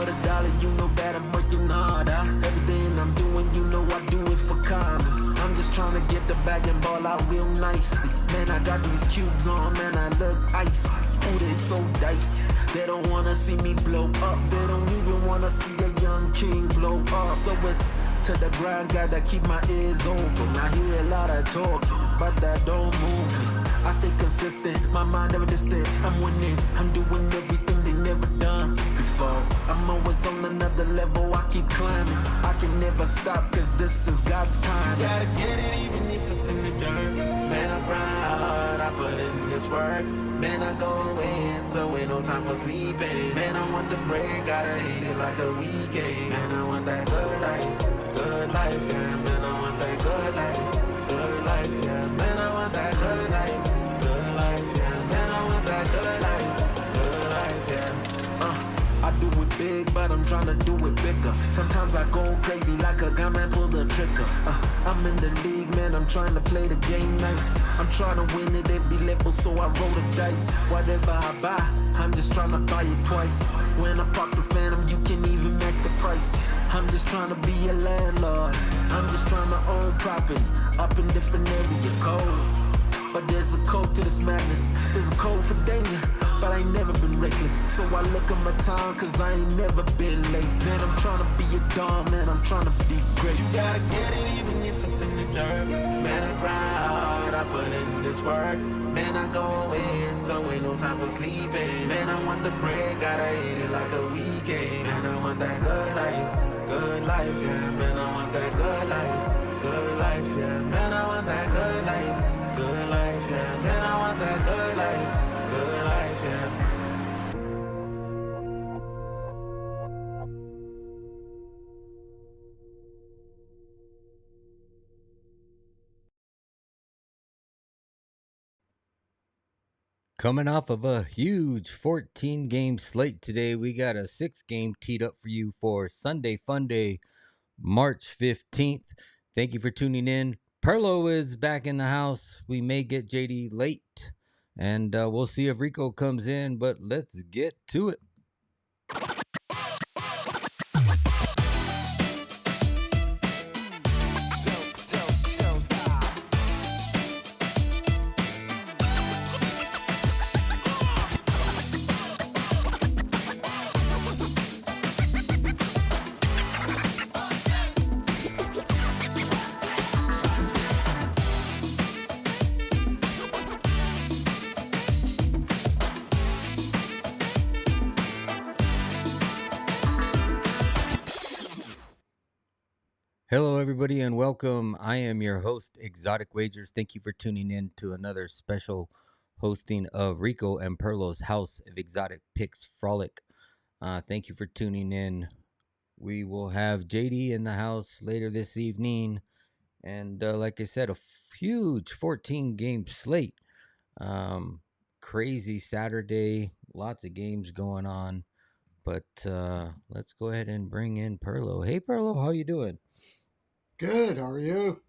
the dollar, you know that I'm working harder. Everything I'm doing, you know I do it for karma. I'm just trying to get the bag and ball out real nicely. Man, I got these cubes on, man, I look icy. Ooh, they so dicey. They don't wanna see me blow up. They don't even wanna see a young king blow up. So it's to the grind, gotta keep my ears open. I hear a lot of talking, but that don't move me. I stay consistent, my mind never distant. I'm winning, I'm doing everything they never done before. I'm always on another level, I keep climbing. I can never stop, cause this is God's time. You gotta get it even if it's in the dirt. Man, I grind hard, I put in this work. Man, I go in, so ain't no time for sleeping. Man, I want the break, gotta hate it like a weekend. Man, I want that good life, yeah. Man, I want that good life, yeah. Man, I want that good life, yeah. Man, I want that good life, yeah. I do it big, but I'm trying to do it bigger. Sometimes I go crazy like a guy, man, pull the trigger. I'm in the league, man, I'm trying to play the game nice. I'm trying to win at every level, so I roll the dice. Whatever I buy, I'm just trying to buy it twice. When I park the Phantom, you can even match the price. I'm just trying to be a landlord. I'm just trying to own property up in different area codes. But there's a code to this madness. There's a code for danger, but I ain't never been reckless. So I look at my time, cause I ain't never been late. Man, I'm trying to be a dog, man, I'm trying to be great. You gotta get it even if it's in the dirt. Man, I grind hard, I put in this work. Man, I go in, so ain't no time for sleeping. Man, I want the bread, gotta hit it like a weekend. Man, I want that good life, yeah. Man, I want that good life, yeah. Man, I want that good life, yeah. Man, I want that good life, yeah. Coming off of a huge 14-game slate today, we got a 6-game teed up for you for Sunday Fun Day, March 15th. Thank you for tuning in. Pearlo is back in the house. We may get JD late, and we'll see if Rico comes in, but let's get to it. Hello, everybody, and welcome. I am your host, Exotic Wagers. Thank you for tuning in to another special hosting of Rico and Pearlo's House of Exotic Picks Frolic. Thank you for tuning in. We will have JD in the house later this evening. And like I said, a huge 14-game slate. Crazy Saturday. Lots of games going on. But let's go ahead and bring in Pearlo. Hey, Pearlo, how you doing? Good. How are you?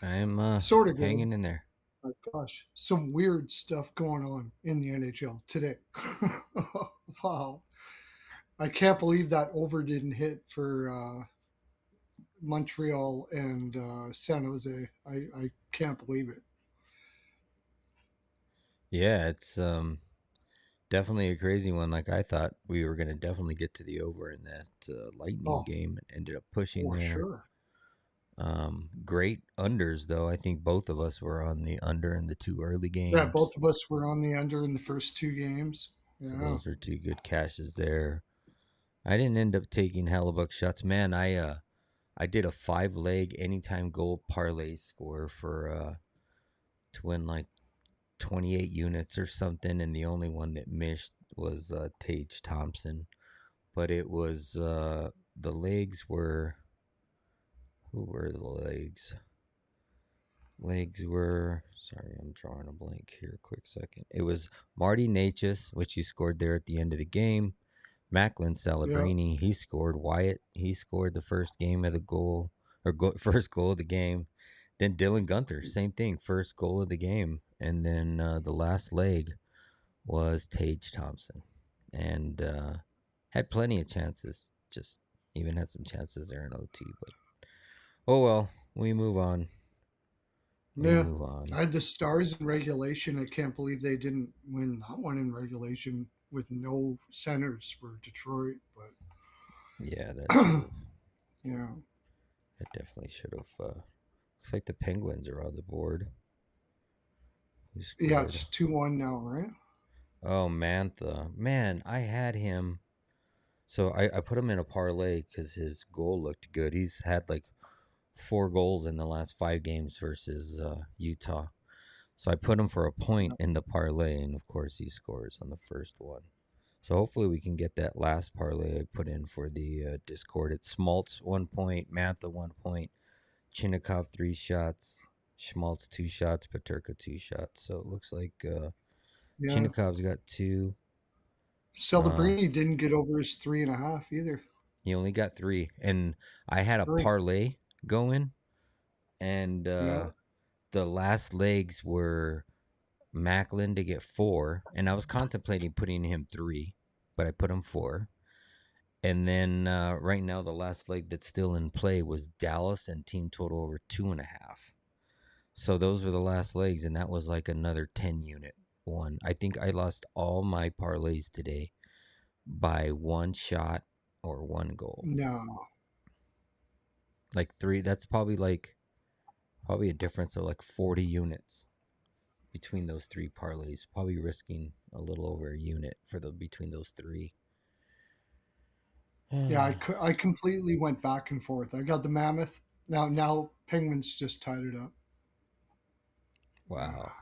I'm Sort of good. hanging in there. My gosh, some weird stuff going on in the NHL today. Wow. I can't believe that over didn't hit for Montreal and San Jose. I can't believe it. Yeah, it's definitely a crazy one. Like I thought we were gonna definitely get to the over in that Lightning Oh, game, and ended up pushing for there. sure. Great unders though. I think both of us were on the under in the two early games. Yeah, both of us were on the under in the first two games. So Yeah. those are two good cashes there. I didn't end up taking Hellebuck shots, man. I did a 5-leg anytime goal parlay score for to win like 28 units or something, and the only one that missed was Tage Thompson. But it was the legs were, who were the legs? Legs were, sorry, I'm drawing a blank here. Quick second. It was Marty Natchez, which he scored there at the end of the game. Macklin Celebrini, he scored. Wyatt, he scored the first game of the goal, or first goal of the game. Then Dylan Gunther, same thing, first goal of the game. And then the last leg was Tage Thompson. And Had plenty of chances. Just even had some chances there in OT. But oh well, we move on. We Yeah. move on. I had the Stars in regulation. I can't believe they didn't win that one in regulation with no centers for Detroit. But Yeah, that should have. yeah, That definitely should have. Looks like the Penguins are on the board. Who yeah, scored? it's 2-1 now, right? Oh, Mantha. Man, I had him. So I put him in a parlay because his goal looked good. He's had like 4 goals in the last 5 games versus Utah. So I put him for a point in the parlay, and of course he scores on the first one. So hopefully we can get that last parlay I put in for the Discord. It's Schmaltz 1 point, Mantha 1 point, Chinnikov 3 shots, Schmaltz 2 shots, Paterka 2 shots. So it looks like Yeah. Chinnikov's got 2. Celebrini didn't get over his 3.5 either. He only got 3, and I had a 3. parlay going, and Yeah. the last legs were Macklin to get 4, and I was contemplating putting him 3, but I put him 4. And then right now, the last leg that's still in play was Dallas and team total over 2.5. So those were the last legs, and that was like another 10 unit one. I think I lost all my parlays today by 1 shot or 1 goal. No. Like 3. That's probably a difference of like 40 units between those 3 parlays. Probably risking a little over a unit for the between those 3. Yeah, I completely went back and forth. I got the Mammoth. Now Penguins just tied it up. Wow.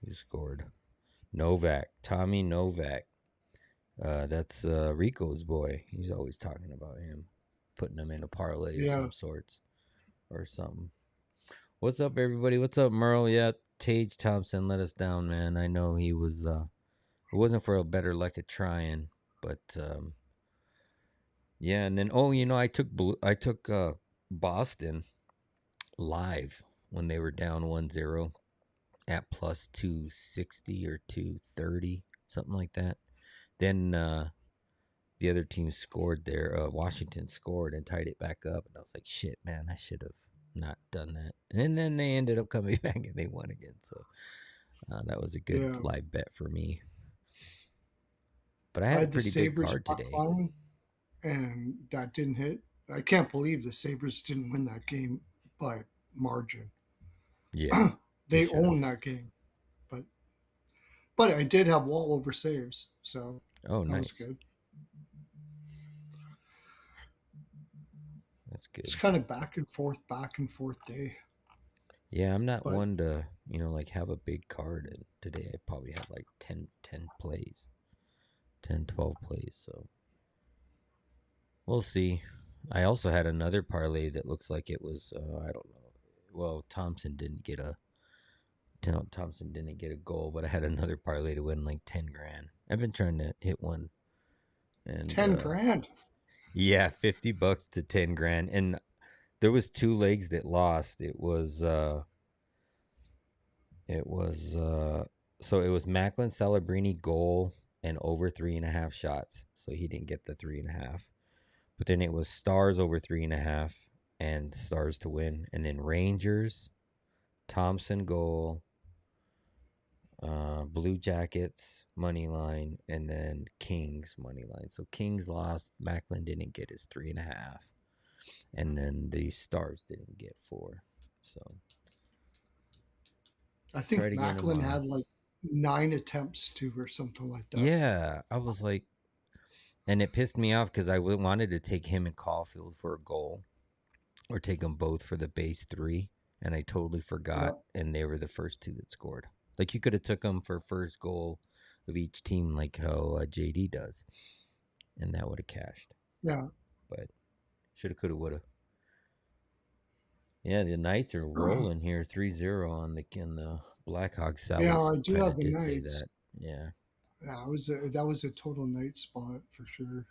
Who scored? Novak. Tommy Novak. That's Rico's boy. He's always talking about him. Putting him in a parlay of Yeah. some sorts or something. What's up, everybody? What's up, Merle? Yeah, Tage Thompson let us down, man. I know he was it wasn't for a better luck at trying, but yeah, and then I took Boston live when they were down 1-0 at plus 260 or 230, something like that. Then the other team scored there. Washington scored and tied it back up, and I was like, shit, man, I should have not done that. And then they ended up coming back and they won again. So that was a good live bet for me. But I I had a had the pretty big Sabres card puck today. line, and that didn't hit. I can't believe the Sabres didn't win that game by margin. Yeah, They should've. own that game, but I did have wall over saves, so Oh, that was nice. good. That's good. It's kind of back and forth day. Yeah, I'm not But- one to, like have a big card. And today I probably had like 10 plays, 10, 12 plays. So we'll see. I also had another parlay that looks like it was, I don't know. Well, Thompson didn't get a goal, but I had another parlay to win like 10 grand. I've been trying to hit one. And 10 grand. Yeah, $50 to 10 grand. And there was 2 legs that lost. It was so it was Macklin Celebrini goal and over 3.5 shots. So he didn't get the 3.5. But then it was Stars over 3.5 and Stars to win. And then Rangers, Thompson goal, Blue Jackets money line, and then Kings money line. So Kings lost. Macklin didn't get his 3.5. And then the Stars didn't get 4. So I think try to get 'em Macklin on. had like 9 attempts to or something like that. Yeah, I was like, and it pissed me off because I wanted to take him and Caulfield for a goal or take them both for the base 3, and I totally forgot, and they were the first 2 that scored. Like, you could have took them for first goal of each team like how JD does, and that would have cashed. Yeah. But shoulda, coulda, woulda. Yeah, the Knights are rolling here, 3-0 on the Blackhawks. Sally's I do kinda have the did say Knights. that. Yeah. Yeah, that was a total night spot for sure.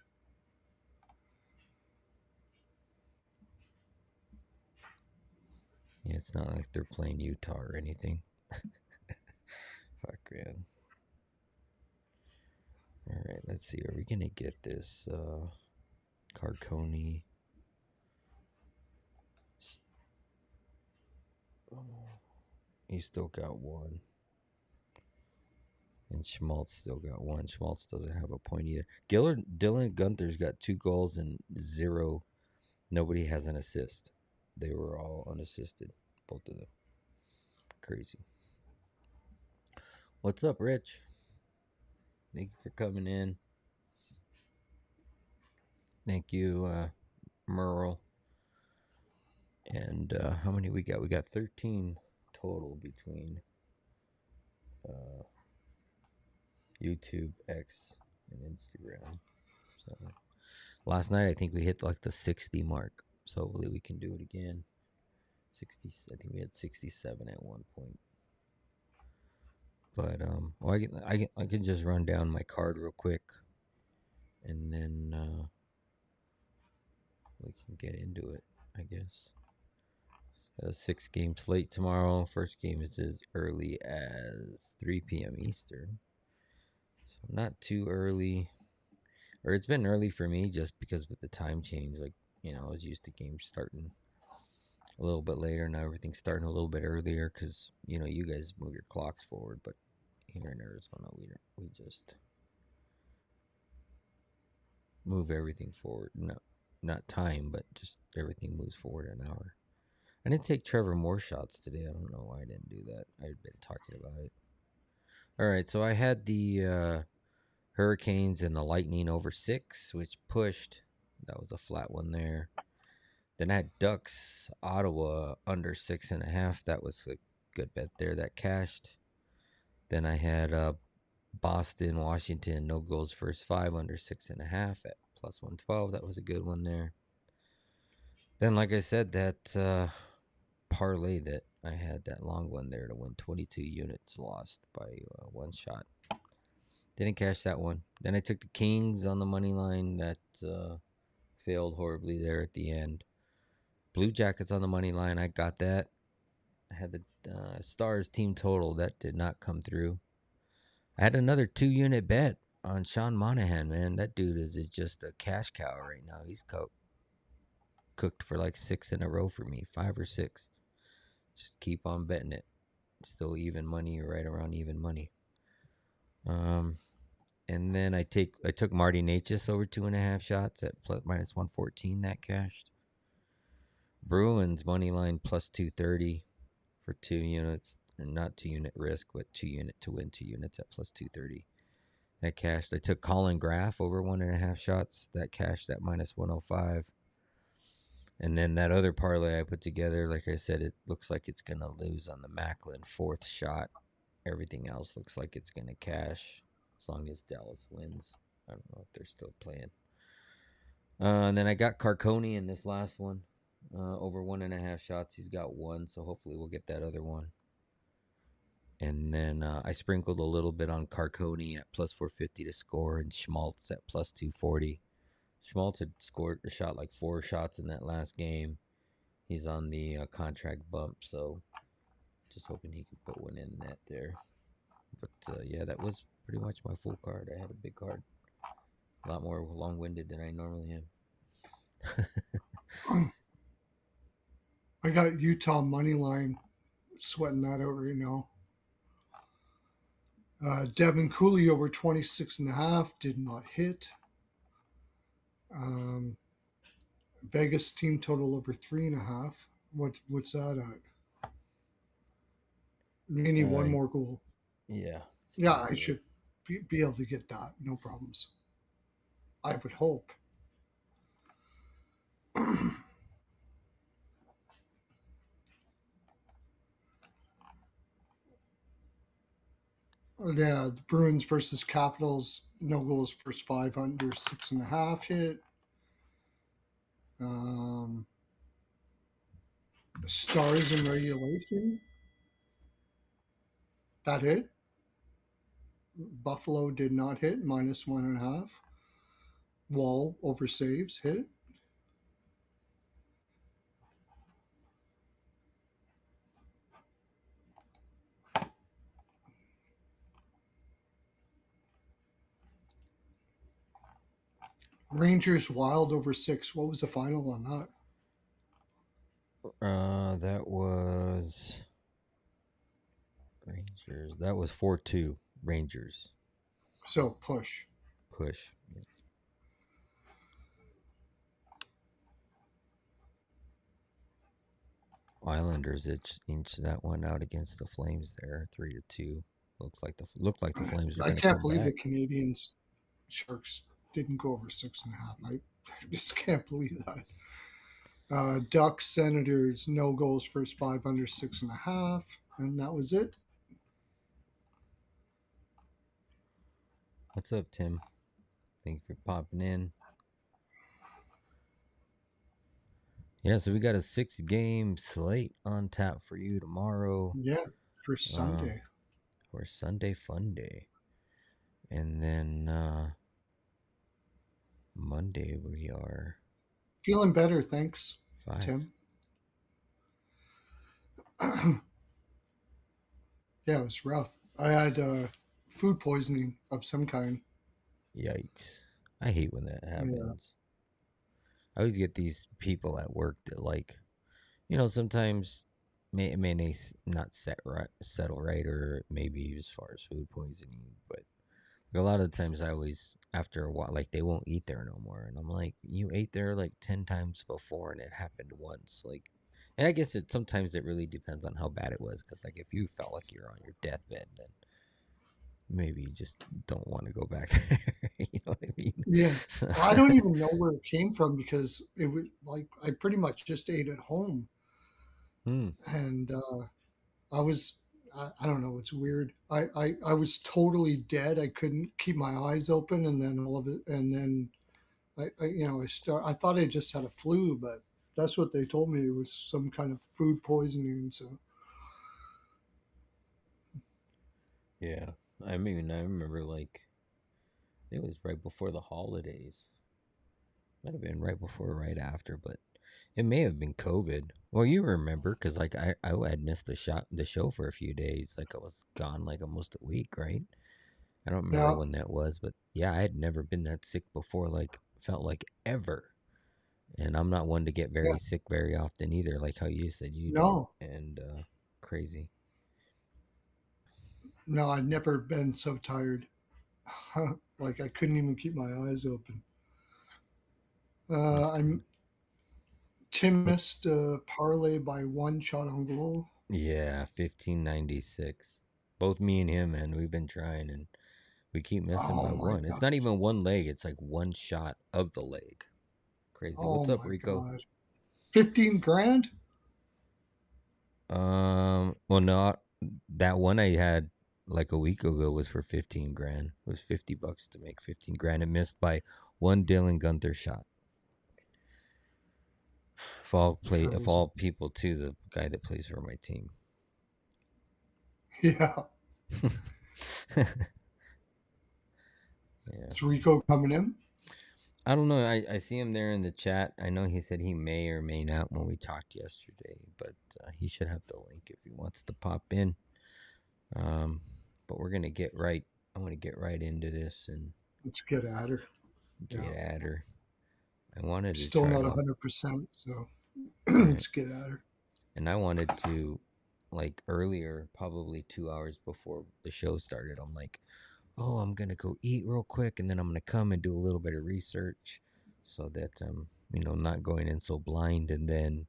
Yeah, it's not like they're playing Utah or anything. Fuck, man. All right, let's see. Are we gonna get this Carconi? He's still got one. And Schmaltz still got one. Schmaltz doesn't have a point either. Dylan Gunther's got 2 goals and 0. Nobody has an assist. They were all unassisted, both of them. Crazy. What's up, Rich? Thank you for coming in. Thank you, Merle. And how many we got? We got 13 total between YouTube, X, and Instagram. So last night I think we hit like the 60 mark. So hopefully we can do it again. 60. I think we had 67 at one point. But well, I can just run down my card real quick, and then we can get into it, I guess. Got a 6-game slate tomorrow. First game is as early as 3 p.m. Eastern. So not too early. Or it's been early for me just because with the time change. Like, I was used to games starting a little bit later. Now everything's starting a little bit earlier because, you guys move your clocks forward. But here in Arizona, we just move everything forward. No, not time, but just everything moves forward an hour. I didn't take Trevor Moore shots today. I don't know why I didn't do that. I had been talking about it. All right, so I had the Hurricanes and the Lightning over 6, which pushed. That was a flat one there. Then I had Ducks, Ottawa under 6.5. That was a good bet there. That cashed. Then I had Boston, Washington, no goals first 5 under 6.5 at plus 112. That was a good one there. Then, like I said, that parlay that I had, that long one there to win 22 units, lost by 1 shot. Didn't cash that one. Then I took the Kings on the money line. That failed horribly there at the end. Blue Jackets on the money line. I got that. I had the Stars team total. That did not come through. I had another 2-unit bet on Sean Monahan, man. That dude is just a cash cow right now. He's cooked for like 6 in a row for me. 5 or 6. Just keep on betting it. Still even money, right around even money. And then I took Marty Natchez over 2.5 shots at minus 114. That cashed. Bruins money line plus 230 for 2 units, and not 2-unit risk, but 2-unit to win 2 units at plus 230. That cashed. I took Colin Graff over 1.5 shots. That cashed at minus 105. And then that other parlay I put together, like I said, it looks like it's going to lose on the Macklin 4th shot. Everything else looks like it's going to cash as long as Dallas wins. I don't know if they're still playing. And then I got Carconi in this last one. Over 1.5 shots. He's got 1, so hopefully we'll get that other one. And then I sprinkled a little bit on Carconi at plus 450 to score, and Schmaltz at plus 240. Schmaltz had shot like 4 shots in that last game. He's on the contract bump, so just hoping he can put one in net there. But yeah, that was pretty much my full card. I had a big card. A lot more long-winded than I normally am. I got Utah money line, sweating that out right now. Devin Cooley over 26.5 did not hit. Vegas team total over 3.5. What's that at? We need one more goal. Yeah. Yeah, I should be able to get that. No problems. I would hope. Yeah, the Bruins versus Capitals, no goals first 5 under 6.5 hit. Stars in regulation. That hit. Buffalo did not hit, minus 1.5. Wall over saves hit. Rangers Wild over 6. What was the final on that? That was Rangers. That was 4-2 Rangers. So push. Push. Yeah. Islanders inched that one out against the Flames there, 3-2. Looked like the Flames were I going to can't come believe the back. Canadians Sharks didn't go over 6.5. I just can't believe that. Ducks, Senators, no goals first 5 under 6.5, and that was it. What's up, Tim? Thanks for popping in. Yeah, so we got a 6-game slate on tap for you tomorrow. Yeah, for Sunday. For Sunday Fun Day. And then Monday we are Feeling better, thanks, 5. Tim. Yeah, it was rough. I had food poisoning of some kind. Yikes. I hate when that Yeah. happens. I always get these people at work that sometimes may not settle right, or maybe as far as food poisoning, but a lot of the times I always, after a while, like they won't eat there no more. And I'm like, you ate there like 10 times before and it happened once. Like, and I guess sometimes it really depends on how bad it was. Cause like if you felt like you're on your deathbed, then maybe you just don't want to go back there. You know what I mean? Yeah. So, Well, I don't even know where it came from because it was like I pretty much just ate at home. And I was, I don't know, it's weird. I was totally dead. I couldn't keep my eyes open. And then all of it, and then I thought I just had a flu, but that's what they told me. It was some kind of food poisoning. So, yeah. I remember like it was right before the holidays. Might have been right before or right after, but it may have been COVID. Well, you remember because like I had missed the show for a few days. Like I was gone like almost a week, right? I don't remember yeah, when that was, but yeah, I had never been that sick before. Like felt like ever. And I'm not one to get yeah, very sick very often either. Like how you said you do, no, and crazy. no, I'd never been so tired. Like I couldn't even keep my eyes open. That's good. I'm Tim What? missed parlay by one shot on goal. Yeah, 1596. Both me and him, man, we've been trying, and we keep missing Oh by my one. It's god! not even one leg; it's like one shot of the leg. Crazy. Oh What's up, my Rico? god! 15 grand? Well, no, that one I had like a week ago was for 15 grand. It was $50 to make 15 grand, and missed by one Dylan Gunther shot. Of Crazy. all people, too, the guy that plays for my team. Yeah. Yeah. Is Rico coming in? I don't know. I see him there in the chat. I know he said he may or may not when we talked yesterday, but he should have the link if he wants to pop in. But we're gonna get right. I want to get right into this and Let's get at her. get Yeah. at her. I wanted to Still try not to, 100%. So right, let's get at her. and I wanted to, like earlier, probably 2 hours before the show started. I'm like, oh, I'm gonna go eat real quick, and then I'm gonna come and do a little bit of research, so that not going in so blind. And then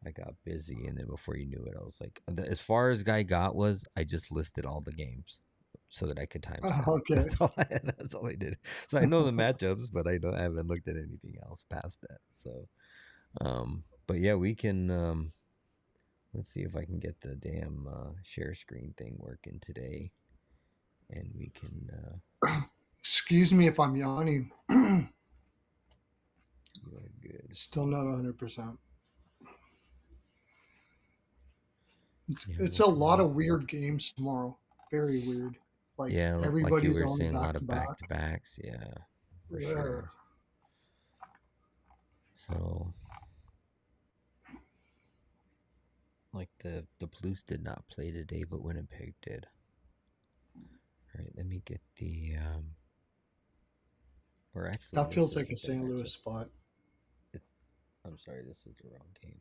I got busy, and then before you knew it, I was like, as far as guy got was I just listed all the games so that I could timestamp. Okay. That's all I did. So I know the matchups, but I haven't looked at anything else past that. So, but yeah, we can. Let's see if I can get the damn share screen thing working today, and we can. Excuse me if I'm yawning. You are good. Still not 100%. Yeah, It's we'll a do lot that. of weird games tomorrow. Very weird. Like Yeah, like you everybody's were on saying, a back lot to of back back. to backs. Yeah, for Yeah. sure. So, like the Blues did not play today, but Winnipeg did. All right, let me get the Or actually, That this feels like a isn't the St. Louis matchup. spot. It's. I'm sorry, this is the wrong game.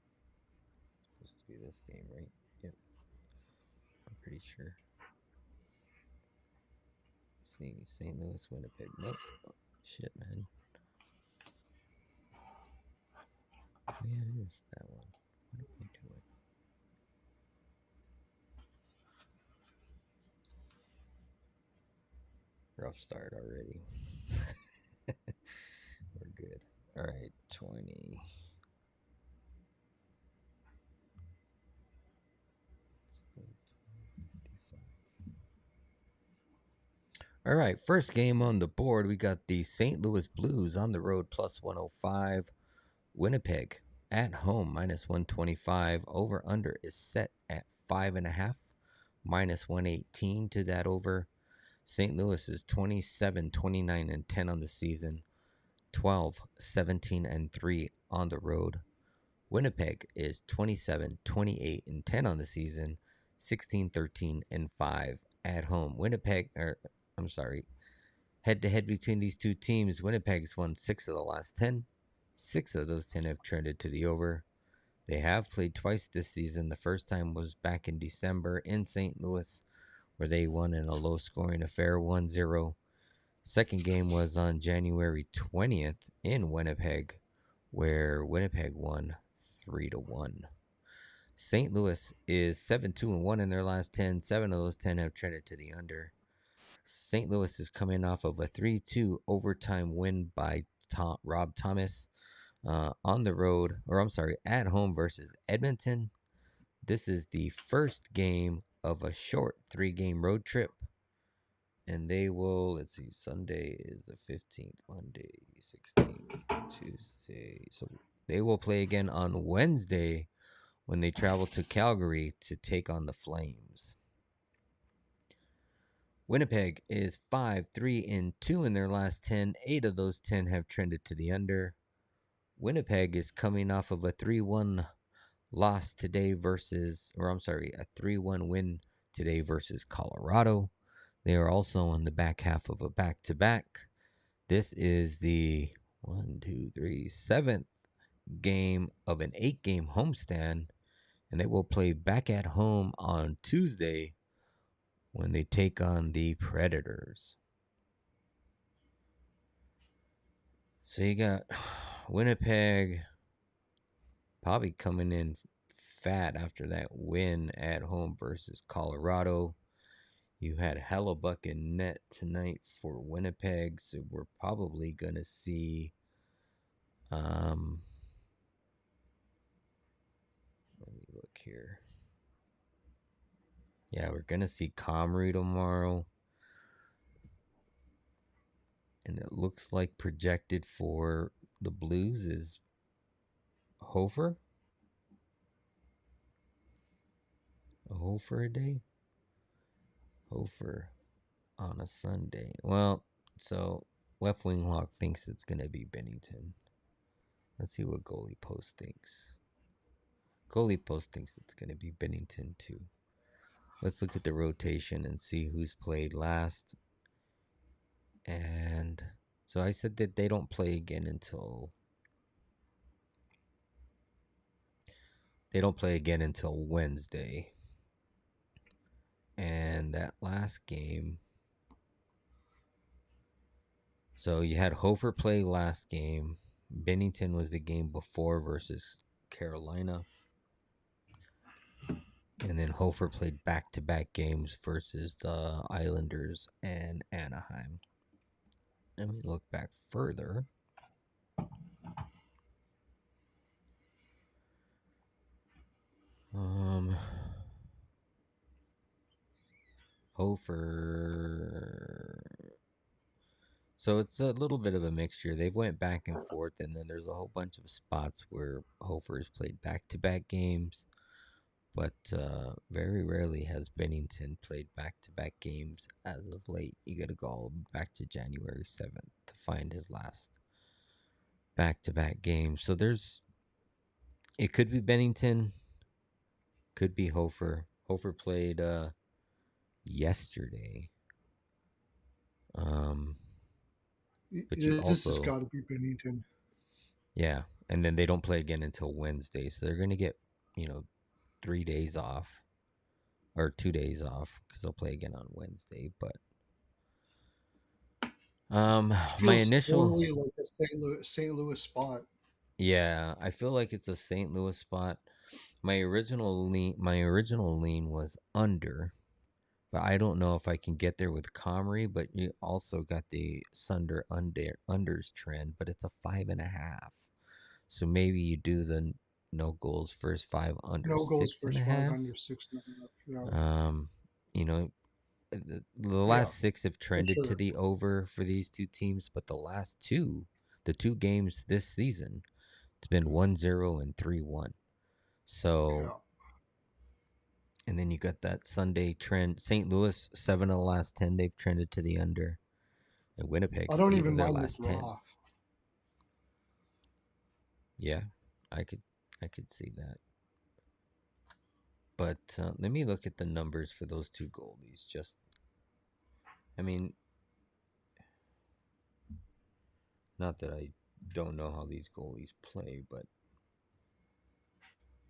It's supposed to be this game, right? Yep. I'm pretty sure. See, St. Louis, Winnipeg. Nope. Shit, man. Oh, yeah, it is that one. What am I doing? Rough start already. We're good. All right, 20. All right, first game on the board, we got the St. Louis Blues on the road plus 105. Winnipeg at home minus 125. Over under is set at 5.5. Minus 118 to that over. St. Louis is 27, 29, and 10 on the season. 12, 17, and 3 on the road. Winnipeg is 27, 28, and 10 on the season. 16, 13, and 5 at home. Head to head between these two teams, Winnipeg's won 6 of the last 10. 6 of those 10 have trended to the over. They have played twice this season. The first time was back in December in St. Louis, where they won in a low scoring affair 1-0. Second game was on January 20th in Winnipeg, where Winnipeg won 3-1. St. Louis is 7-2-1 in their last 10. 7 of those 10 have trended to the under. St. Louis is coming off of a 3-2 overtime win by Rob Thomas on the road, at home versus Edmonton. This is the first game of a short 3-game road trip. And they will, let's see, Sunday is the 15th, Monday, 16th, Tuesday. So they will play again on Wednesday when they travel to Calgary to take on the Flames. Winnipeg is 5-3-2 in their last 10. 8 of those 10 have trended to the under. Winnipeg is coming off of a 3-1 loss today a 3-1 win today versus Colorado. They are also on the back half of a back-to-back. This is the 7th game of an 8-game homestand, and they will play back at home on Tuesday when they take on the Predators. So you got Winnipeg probably coming in fat after that win at home versus Colorado. You had Hellebuck in net tonight for Winnipeg, so we're probably going to see let me look here. Yeah, we're going to see Comrie tomorrow. And it looks like projected for the Blues is Hofer. A Hofer a day? Hofer on a Sunday. Well, so Left Wing Lock thinks it's going to be Bennington. Let's see what Goalie Post thinks. Goalie Post thinks it's going to be Bennington too. Let's look at the rotation and see who's played last. And so I said that they don't play again until Wednesday. And that last game, so you had Hofer play last game. Bennington was the game before versus Carolina. And then Hofer played back-to-back games versus the Islanders and Anaheim. Let me look back further. Hofer. So it's a little bit of a mixture. They've went back and forth, and then there's a whole bunch of spots where Hofer has played back-to-back games. But very rarely has Bennington played back-to-back games as of late. You got to go all back to January 7th to find his last back-to-back game. So it could be Bennington, could be Hofer. Hofer played yesterday. But you This has also, got to be Bennington. yeah, and then they don't play again until Wednesday, so they're gonna get, 3 days off or 2 days off because they'll play again on Wednesday. But It my feels initial, totally like a St. Louis spot. yeah, I feel like it's a St. Louis spot. My original lean was under, but I don't know if I can get there with Comrie. But you also got the unders trend, but it's a 5.5. So maybe you do the no goals first five under No goals six and a first five half. under 6.5. Yeah, Um, you know, the yeah, last six have for trended to sure. the over for these two teams, but the two games this season, it's been 1-0 and 3-1. So, Yeah, and then you got that Sunday trend. St. Louis, 7 of the last 10, they've trended to the under. And I Winnipeg's don't 8 of even their mind the last 10. draw. Yeah, I could I could see that. But let me look at the numbers for those two goalies. I mean, not that I don't know how these goalies play, but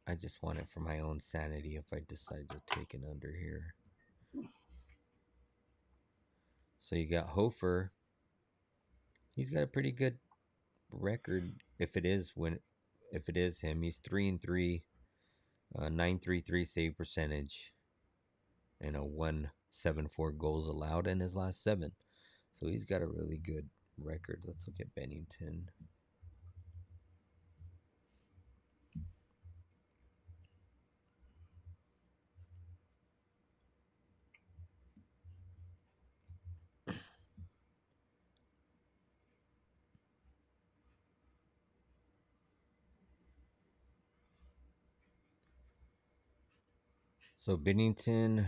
I just want it for my own sanity if I decide to take an under here. So you got Hofer. He's got a pretty good record if it is him. He's 3-3, 933 save percentage, and a 174 goals allowed in his last 7. So he's got a really good record. Let's look at Bennington. So Bennington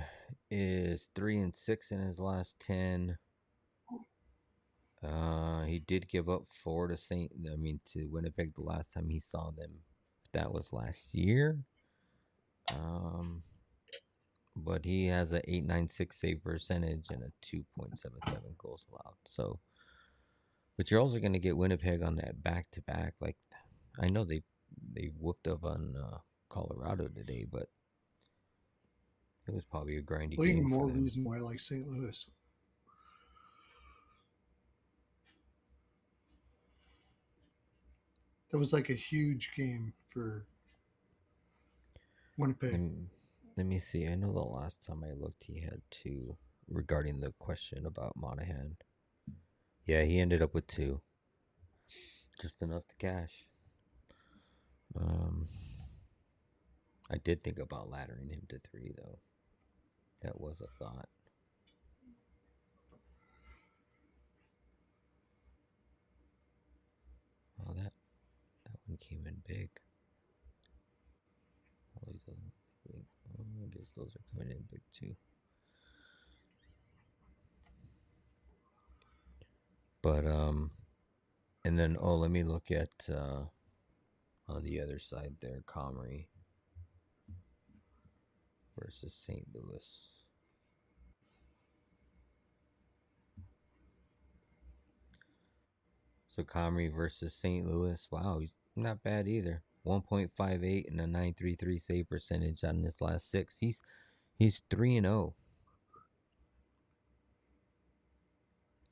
is 3-6 in his last 10. He did give up 4 to Winnipeg the last time he saw them. That was last year. But he has a 896 save percentage and a 2.77 goals allowed. So, but you're also going to get Winnipeg on that back to back. Like, I know they whooped up on Colorado today, but it was probably a grindy Well, even game for more them. reason why I like St. Louis. That was like a huge game for Let Winnipeg. me, let me see. I know the last time I looked, he had 2 regarding the question about Monahan. Yeah, he ended up with 2, just enough to cash. Um, I did think about laddering him to 3 though. That was a thought. Oh, that one came in big. All these other big. Oh, I guess those are coming in big too. But and then let me look at on the other side there, Comrie versus St. Louis. So Comrie versus St. Louis. Wow, he's not bad either. 1.58 and a 933 save percentage on his last 6. He's 3-0.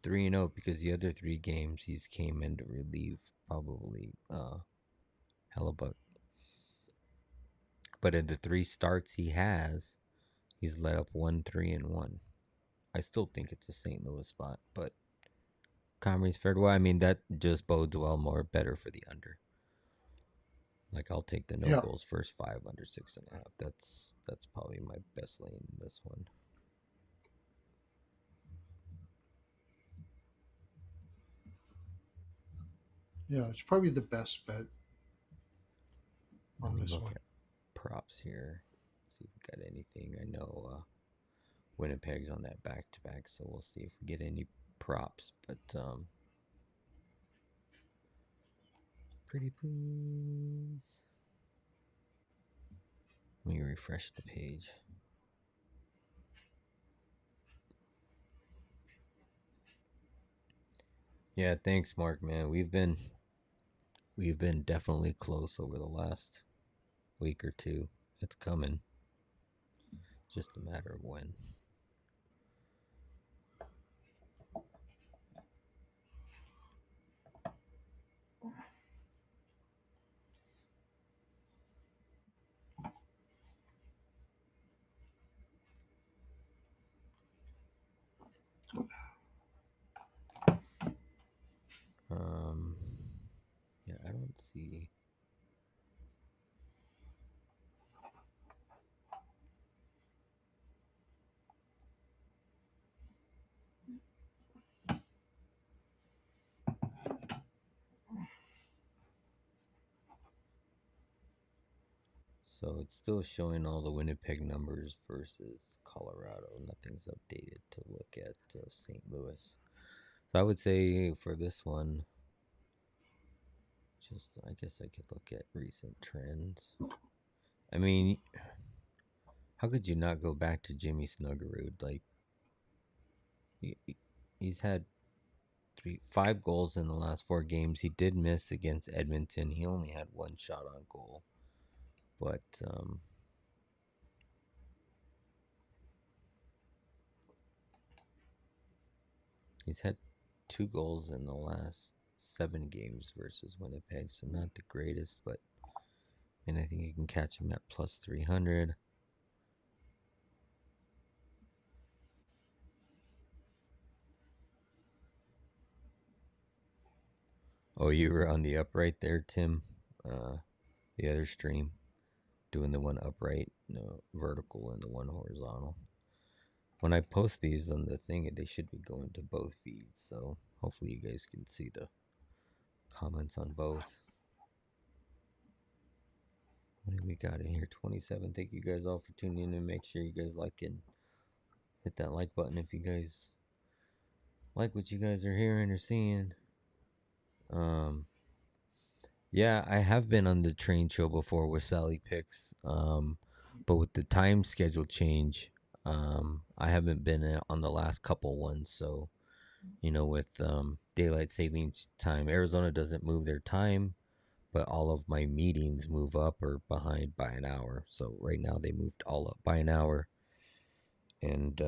3-0 because the other 3 games he's came in to relieve probably Hellebuck. But in the 3 starts he has, he's let up 1-3-1. I still think it's a St. Louis spot, but Comrie's fared well. I mean, that just bodes well better for the under. Like, I'll take the no Yeah, goals first 5 under 6.5. That's probably my best lane in this one. yeah, it's probably the best bet Let on me this look one. at props here. See if we got anything. I know Winnipeg's on that back to back, so we'll see if we get any props. But pretty please. Let me refresh the page. Yeah, thanks, Mark. Man, we've been definitely close over the last week or two. It's coming, just a matter of when. Um, yeah, I don't see. So it's still showing all the Winnipeg numbers versus Colorado. Nothing's updated to look at St. Louis. So I would say for this one, just I guess I could look at recent trends. I mean, how could you not go back to Jimmy Snuggerud? Like he, he's had 5 goals in the last 4 games. He did miss against Edmonton. He only had one shot on goal, but he's had 2 goals in the last 7 games versus Winnipeg. So not the greatest, but and I think you can catch him at plus 300. Oh, you were on the upright there, Tim. The other stream, doing the one upright, no, vertical, and the one horizontal. When I post these on the thing, they should be going to both feeds. So hopefully you guys can see the comments on both. What do we got in here? 27. Thank you guys all for tuning in, and make sure you guys like and hit that like button if you guys like what you guys are hearing or seeing. Yeah, I have been on the train show before with Sally Picks, but with the time schedule change, I haven't been on the last couple ones. So, with daylight savings time, Arizona doesn't move their time, but all of my meetings move up or behind by an hour. So right now they moved all up by an hour, and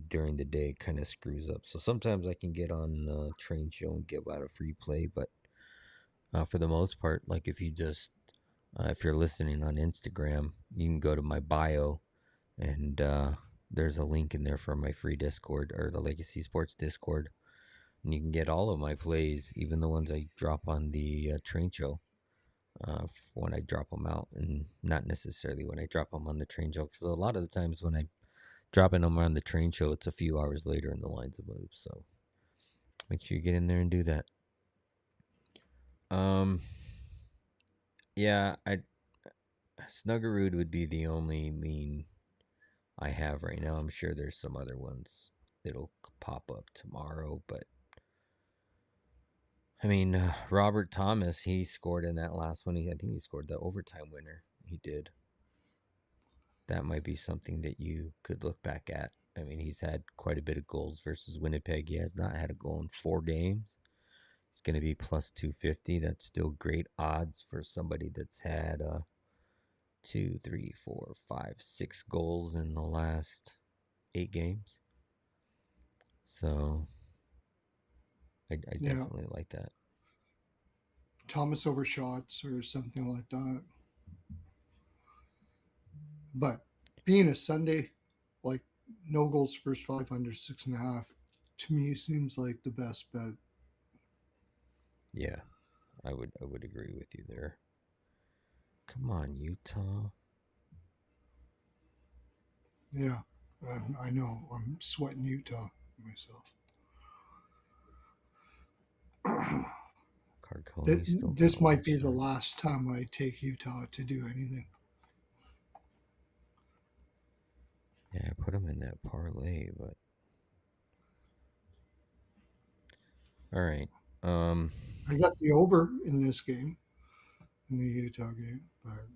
during the day kind of screws up. So sometimes I can get on train show and give out a free play, but for the most part, like if you're listening on Instagram, you can go to my bio and there's a link in there for my free Discord or the Legacy Sports Discord. And you can get all of my plays, even the ones I drop on the train show when I drop them out, and not necessarily when I drop them on the train show. Because a lot of the times when I'm dropping them on the train show, it's a few hours later and the lines have moved. So make sure you get in there and do that. Yeah, Snuggerud would be the only lean I have right now. I'm sure there's some other ones that'll pop up tomorrow, but I mean, Robert Thomas, he scored in that last one. I think he scored the overtime winner. He did. That might be something that you could look back at. I mean, he's had quite a bit of goals versus Winnipeg. He has not had a goal in 4 games. It's going to be plus 250. That's still great odds for somebody that's had 2, 3, 4, 5, 6 goals in the last 8 games. So I definitely like that. Thomas over shots or something like that. But being a Sunday, like no goals first 5 under 6.5, to me seems like the best bet. Yeah, I would agree with you there. Come on, Utah. Yeah, I know. I'm sweating Utah myself. Carcone still got This one might be the shot. last time I take Utah to do anything. Yeah, I put him in that parlay, but all right. I got the over in this game, in the Utah game, but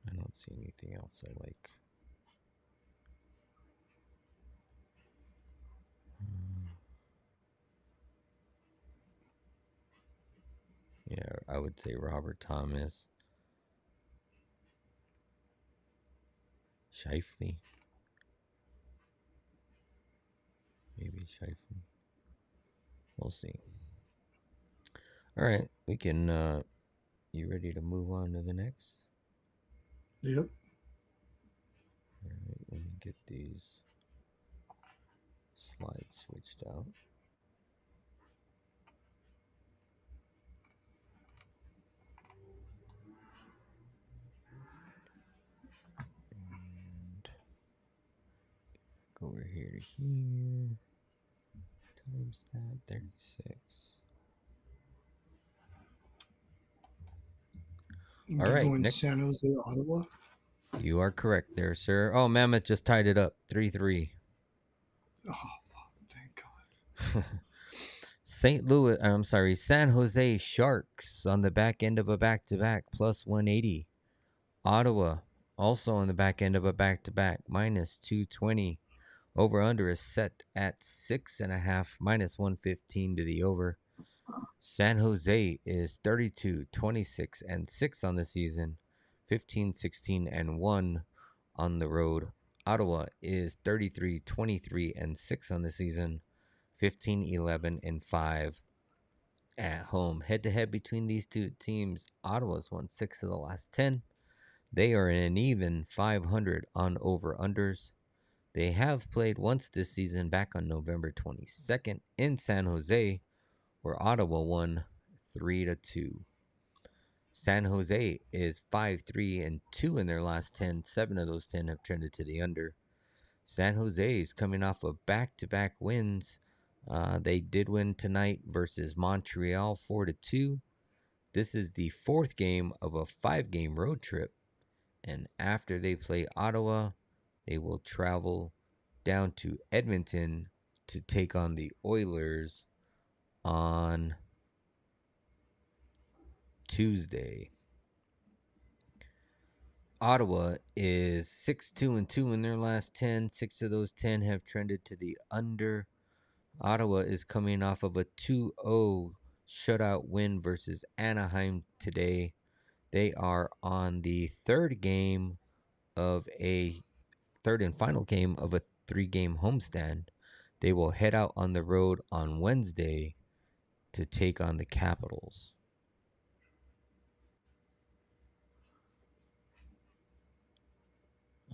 I don't see anything else I like. Yeah, I would say Robert Thomas. Shifley. Maybe Shifley. We'll see. All right, we can. You ready to move on to the next? Yep. All right, let me get these slides switched out. And go over here to here. Times that 36. All You right, going next. San Jose, Ottawa? You are correct there, sir. Oh, Mammoth just tied it up 3-3. Oh, fuck, thank God. St. Louis, I'm sorry, San Jose Sharks on the back end of a back to back plus 180. Ottawa also on the back end of a back to back minus 220. Over under is set at 6.5 minus 115 to the over. San Jose is 32, 26, and 6 on the season, 15, 16, and 1 on the road. Ottawa is 33, 23, and 6 on the season, 15, 11, and 5 at home. Head to head between these two teams, Ottawa's won 6 of the last 10. They are in an even 500 on over unders. They have played once this season back on November 22nd in San Jose, where Ottawa won 3-2. San Jose is 5-3-2 in their last 10. 7 of those 10 have trended to the under. San Jose is coming off of back-to-back wins. They did win tonight versus Montreal 4-2. This is the fourth game of a 5-game road trip. And after they play Ottawa, they will travel down to Edmonton to take on the Oilers on Tuesday. Ottawa is 6-2-2 in their last 10. 6 of those 10 have trended to the under. Ottawa is coming off of a 2-0 shutout win versus Anaheim today. They are on the third and final game of a 3-game homestand. They will head out on the road on Wednesday to take on the Capitals.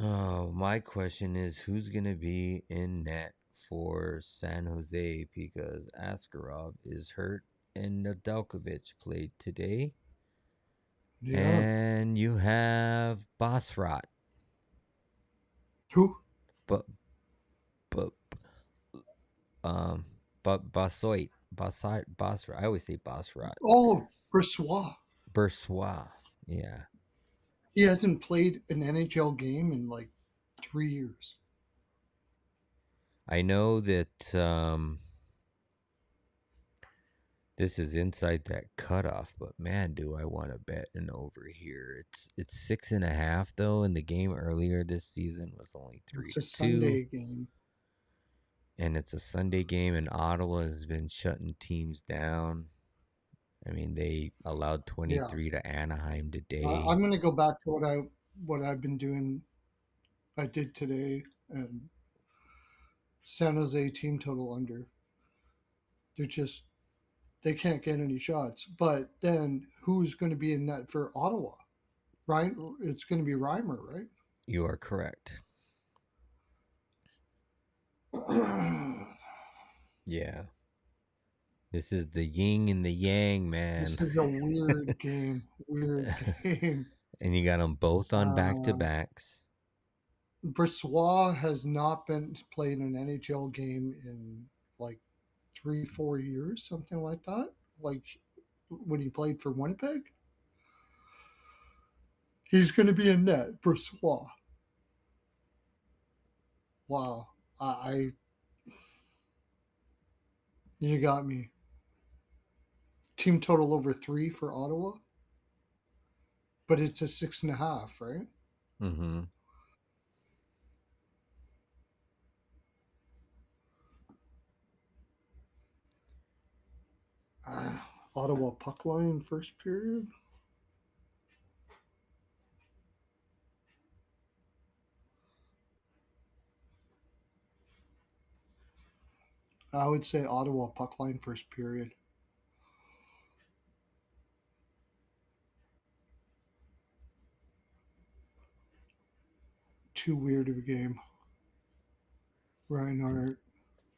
Oh, my question is who's going to be in net for San Jose because Askarov is hurt and Nedeljkovic played today. Yeah. And you have Basrat. Who? But Basoit. Basrat. I always say Basrat. Oh, Bressois. Bersois. Yeah. He hasn't played an NHL game in like 3 years. I know that this is inside that cutoff, but man, do I want to bet an over here. It's 6.5 though, and the game earlier this season was only It's a 3-2. Sunday game. And it's a Sunday game, and Ottawa has been shutting teams down. I mean, they allowed Yeah. 23 to Anaheim today. I'm going to go back to what I've been doing. I did today, and San Jose team total under. They can't get any shots. But then who's going to be in net for Ottawa? Ryan, it's going to be Reimer, right? You are correct. Yeah. This is the yin and the yang, man. This is a weird game. Weird game. And you got them both on back-to-backs. Bressois has not been played an NHL game in like 3-4 years, something like that. Like when he played for Winnipeg. He's going to be in net, Bressois. Wow. You got me. Team total over 3 for Ottawa. But it's a 6.5, right? Mm-hmm. Ottawa puck line first period. I would say Ottawa puck line first period. Too weird of a game. Reinhardt.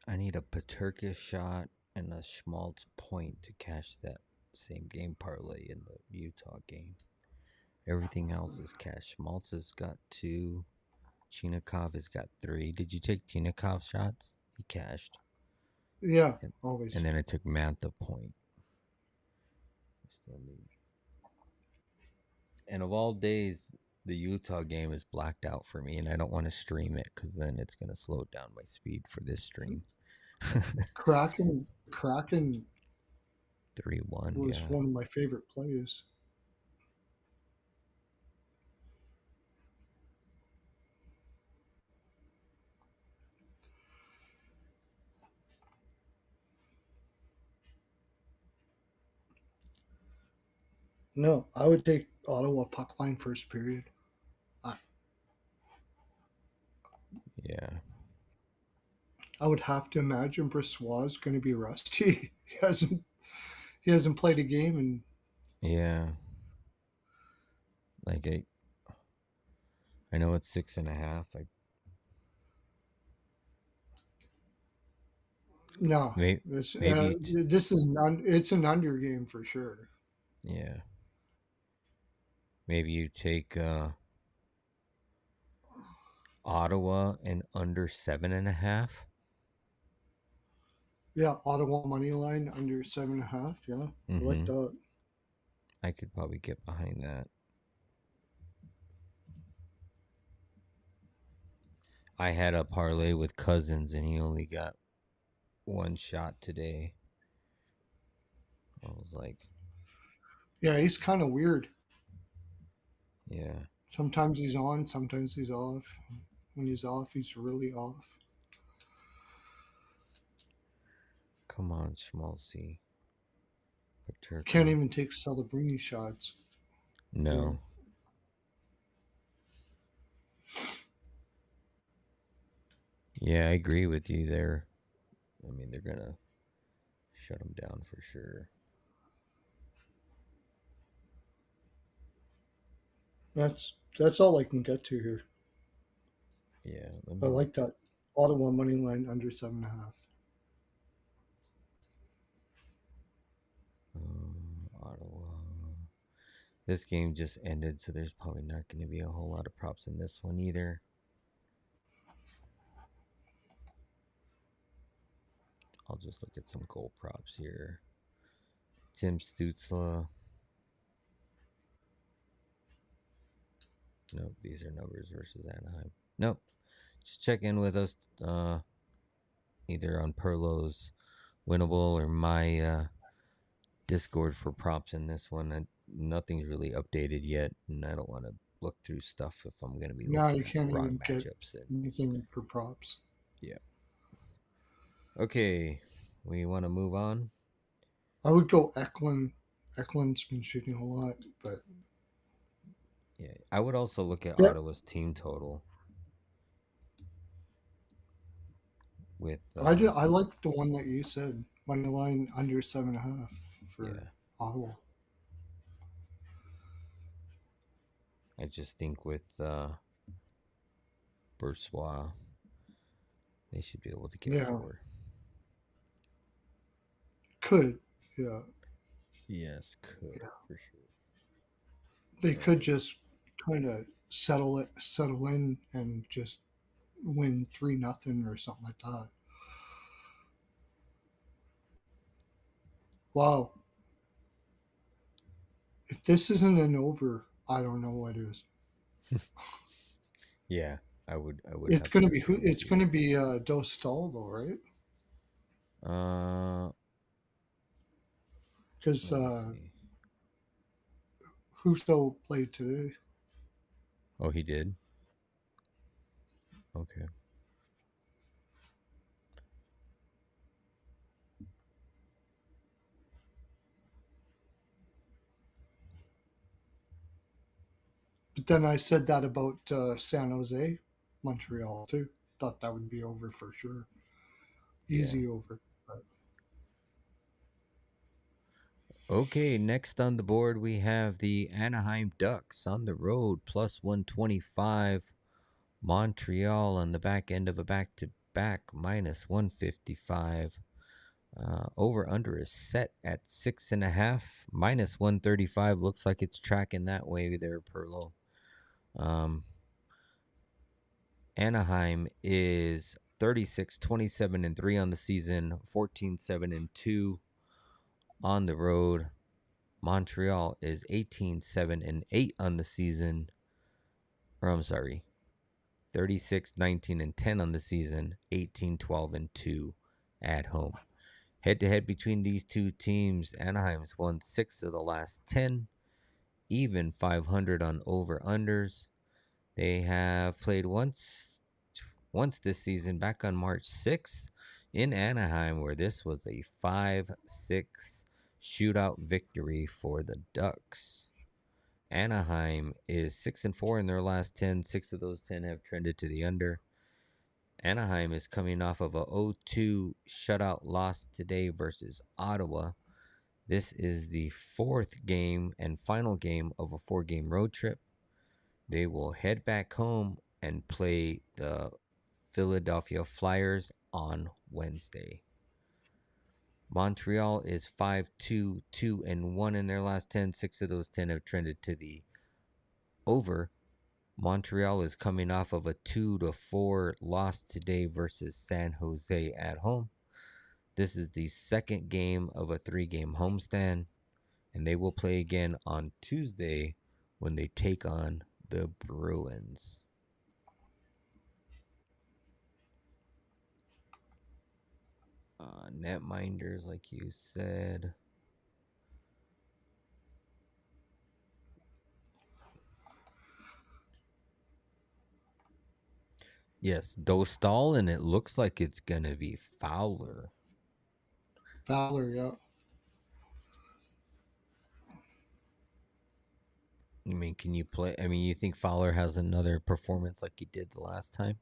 I need a Paterka shot and a Schmaltz point to cash that same game parlay in the Utah game. Everything else is cash. Schmaltz has got 2. Chinikov has got 3. Did you take Chinikov's shots? He cashed. Yeah, And, always. and then I took Mantha point. I still need. And of all days, the Utah game is blacked out for me, and I don't want to stream it because then it's going to slow down my speed for this stream. Kraken 3-1, was yeah. one of my favorite plays. No, I would take Ottawa puck line first period. Yeah. I would have to imagine Brissois is going to be rusty. he hasn't played a game in. Yeah. Like I know it's 6.5. No, Maybe this maybe this is it's an under game for sure. yeah. Maybe you take Ottawa and under 7.5. Yeah, Ottawa money line under 7.5. Yeah, I like that. I could probably get behind that. I had a parlay with Cousins and he only got 1 shot today. I was like, Yeah, he's kind of weird. yeah. Sometimes he's on, sometimes he's off. When he's off, he's really off. Come on, Schmaltzy. Paterka. Can't even take Celebrini shots. No. Yeah, I agree with you there. I mean, they're going to shut him down for sure. That's all I can get to here. Yeah. I like that Ottawa money line under 7.5. Ottawa. This game just ended, so there's probably not going to be a whole lot of props in this one either. I'll just look at some goal props here. Tim Stützle. Nope, these are numbers versus Anaheim. Nope. Just check in with us either on Pearlo's Winnable or my Discord for props in this one. Nothing's really updated yet, and I don't want to look through stuff if I'm going to be Now looking you at can't wrong even get matchups. anything for props. Yeah. Okay, we want to move on. I would go Eklund. Eklund's been shooting a lot, but yeah, I would also look at Ottawa's team total. With I like the one that you said, money line under 7.5 for Ottawa. I just think with Brissois, they should be able to get 4. Could, yeah. Yes, could for sure. They could just kind of settle in, and just win 3-0 or something like that. Wow. If this isn't an over, I don't know what is. Yeah, I would. It's going to be who? It's going to be Dostal, though, right? Because Husto played today. Oh, he did? Okay. But then I said that about San Jose, Montreal too. Thought that would be over for sure. Yeah. Easy over. But Okay, next on the board we have the Anaheim Ducks on the road, plus 125. Montreal on the back end of a back to back, minus 155. Over under is set at 6.5, minus 135. Looks like it's tracking that way there, Pearlo. Anaheim is 36, 27, and 3 on the season, 14, 7, and 2 on the road. Montreal is 18, 7, and 8 on the season. Or I'm sorry, 36, 19, and 10 on the season, 18, 12, and 2 at home. Head to head between these two teams, Anaheim's won 6 of the last 10, even 500 on over unders. They have played once this season, back on March 6th in Anaheim, where this was a 5-6 shootout victory for the Ducks. Anaheim is 6-4 in their last 10. 6 of those 10 have trended to the under. Anaheim is coming off of a 0-2 shutout loss today versus Ottawa. This is the 4th game and final game of a 4-game road trip. They will head back home and play the Philadelphia Flyers on Wednesday. Montreal is 5-2, 2-1 in their last 10. 6 of those 10 have trended to the over. Montreal is coming off of a 2-4 loss today versus San Jose at home. This is the 2nd game of a 3-game homestand, and they will play again on Tuesday when they take on the Bruins. Netminders, like you said. Yes, Dostal, and it looks like it's going to be Fowler. Fowler, yeah. I mean, can you play? I mean, you think Fowler has another performance like he did the last time?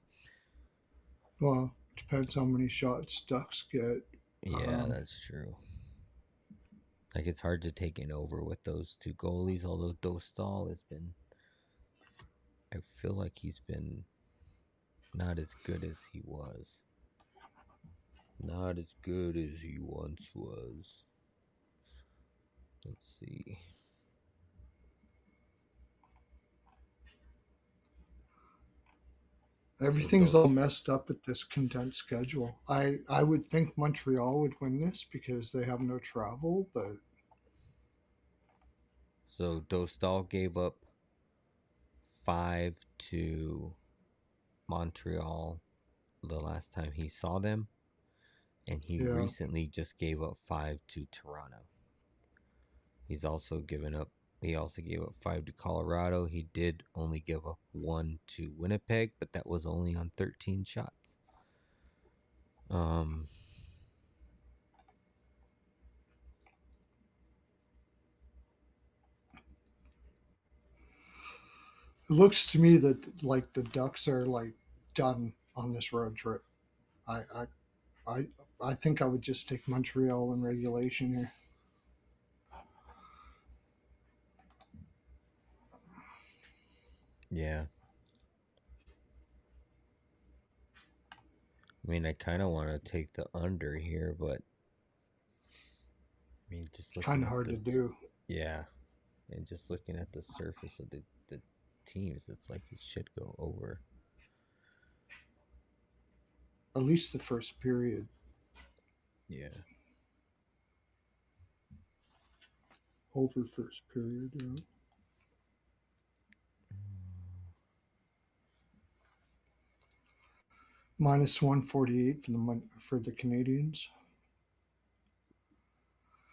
Well, depends how many shots Ducks get. Yeah, that's true. Like, it's hard to take it over with those two goalies, although Dostal has been, I feel like he's been not as good as he was. Not as good as he once was. Let's see. Everything's all messed up with this condensed schedule. I would think Montreal would win this because they have no travel, but So Dostal gave up 5 to Montreal the last time he saw them, and he yeah. recently just gave up 5 to Toronto. He also gave up 5 to Colorado. He did only give up 1 to Winnipeg, but that was only on 13 shots. It looks to me that like the Ducks are like done on this road trip. I I I, I think I would just take Montreal in regulation here. Yeah. I mean, I kind of want to take the under here, but I mean, just looking Kind of at hard the to do. yeah, and just looking at the surface of the teams, it's like it should go over. At least the first period. Yeah. Over first period. Yeah. Minus 148 for the Canadians.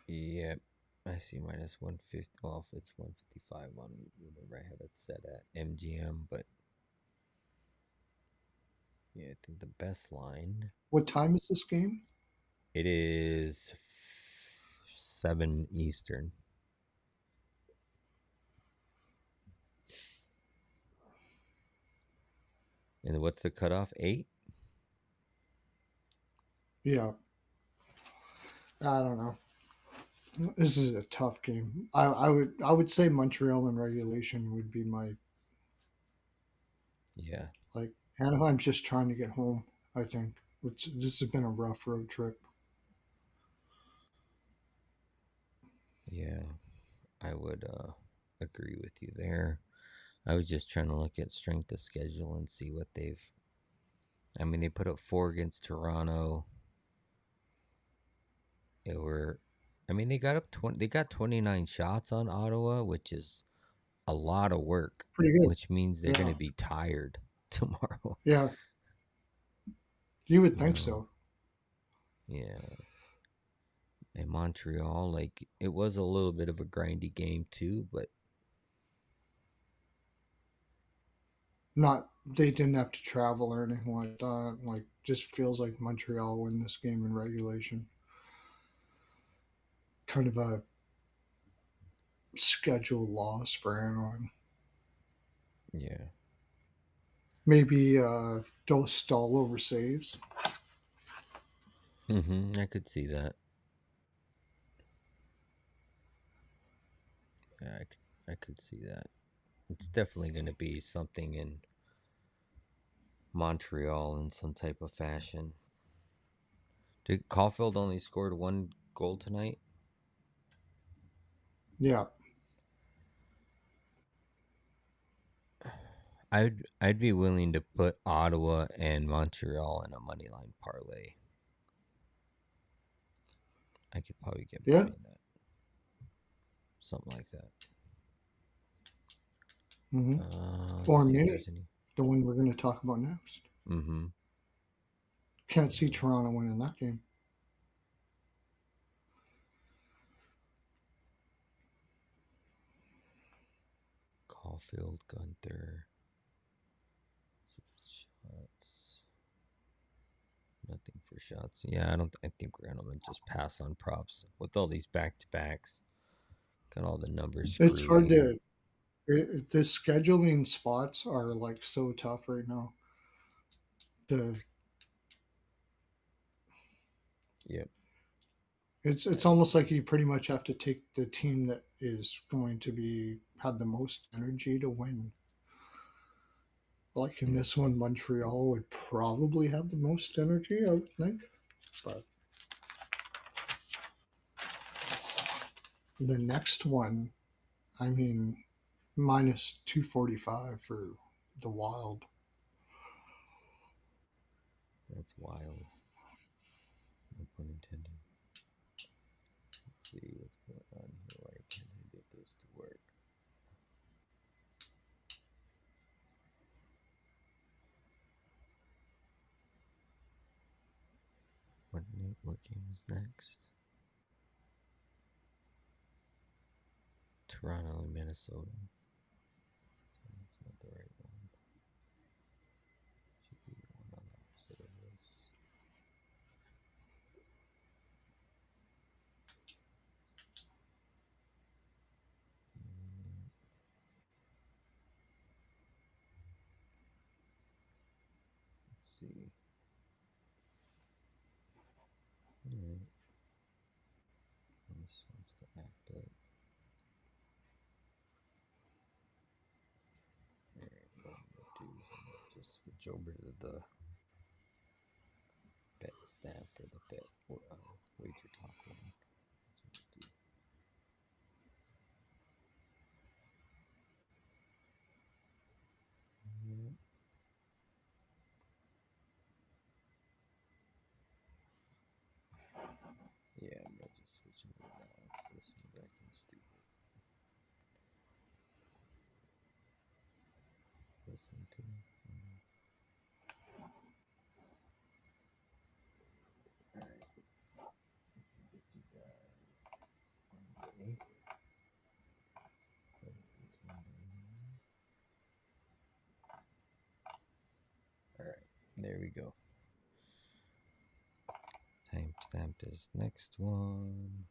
Yep. I see minus 150. Well, if it's 155 on whatever I have it set at MGM, but yeah, I think the best line. What time is this game? It is 7 Eastern. And what's the cutoff? 8? Yeah, I don't know. This is a tough game. I would say Montreal in regulation would be my Yeah. like Anaheim's just trying to get home. I think this has been a rough road trip. Yeah. I would agree with you there. I was just trying to look at strength of schedule and see what they've. I mean, they put up 4 against Toronto. It were, I mean, they got up 20. They got 29 shots on Ottawa, which is a lot of work. Pretty good. Which means they're going Yeah, to be tired tomorrow. yeah. You would You think know, so. yeah. And Montreal, like it was a little bit of a grindy game too, but Not they didn't have to travel or anything like that. Like just feels like Montreal win this game in regulation. Kind of a schedule loss for Anaheim. yeah. Maybe those stall over saves. I could see that. Yeah, I could see that. It's definitely going to be something in Montreal in some type of fashion. Did Caulfield only scored 1 goal tonight? Yeah, I'd be willing to put Ottawa and Montreal in a money line parlay. I could probably get yeah. behind that. Something like that. Mm-hmm. Or Let's see if Mini, there's any. the one we're going to talk about next. Mm-hmm. Can't see Toronto winning that game. Caulfield, Gunther. Shots. Nothing for shots. Yeah, I think we're gonna just pass on props with all these back to backs. Got all the numbers It's screwed hard here. to. The scheduling spots are like so tough right now. To Yep. it's almost like you pretty much have to take the team that is going to be have the most energy to win. Like in this one, Montreal would probably have the most energy, I would think. But the next one, I mean, minus 245 for the Wild. That's wild. No pun intended. Let's see what's going on here. Why can't I get those to work? What game is next? Toronto and Minnesota. That's not the right one. Should be the one on the opposite of this. Let's see. Alright. This wants to act up. Alright, what I'm gonna do is I'm gonna just switch over to the bet stamp or the bet wager talk one. That's what I'll do. Yeah. Yeah, I'm gonna just switch over now because this one's acting stupid. This one too. Alright. Get you guys Sunday. Put this one down here. Alright, there we go. Timestamp is next one.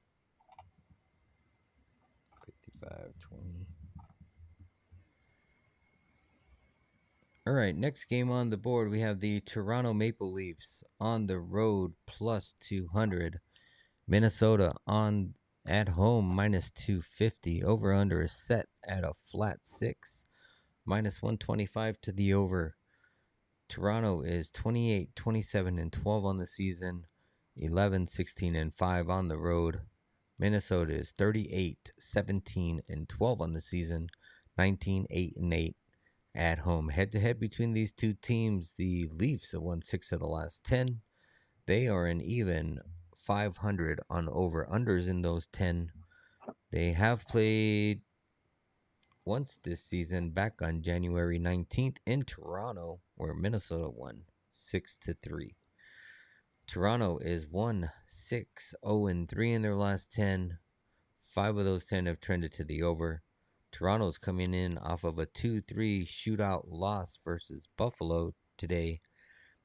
55:20. All right, next game on the board, we have the Toronto Maple Leafs on the road plus 200. Minnesota on at home minus 250. Over under is set at a flat 6. Minus 125 to the over. Toronto is 28, 27, and 12 on the season, 11, 16, and 5 on the road. Minnesota is 38, 17, and 12 on the season, 19, 8, and 8 at home. Head to head between these two teams, the Leafs have won 6 of the last 10. They are an even 500 on over-unders in those 10. They have played once this season back on January 19th in Toronto, where Minnesota won 6-3. Toronto is 1-6-0-3 in their last 10. 5 of those 10 have trended to the over. Toronto's coming in off of a 2-3 shootout loss versus Buffalo today.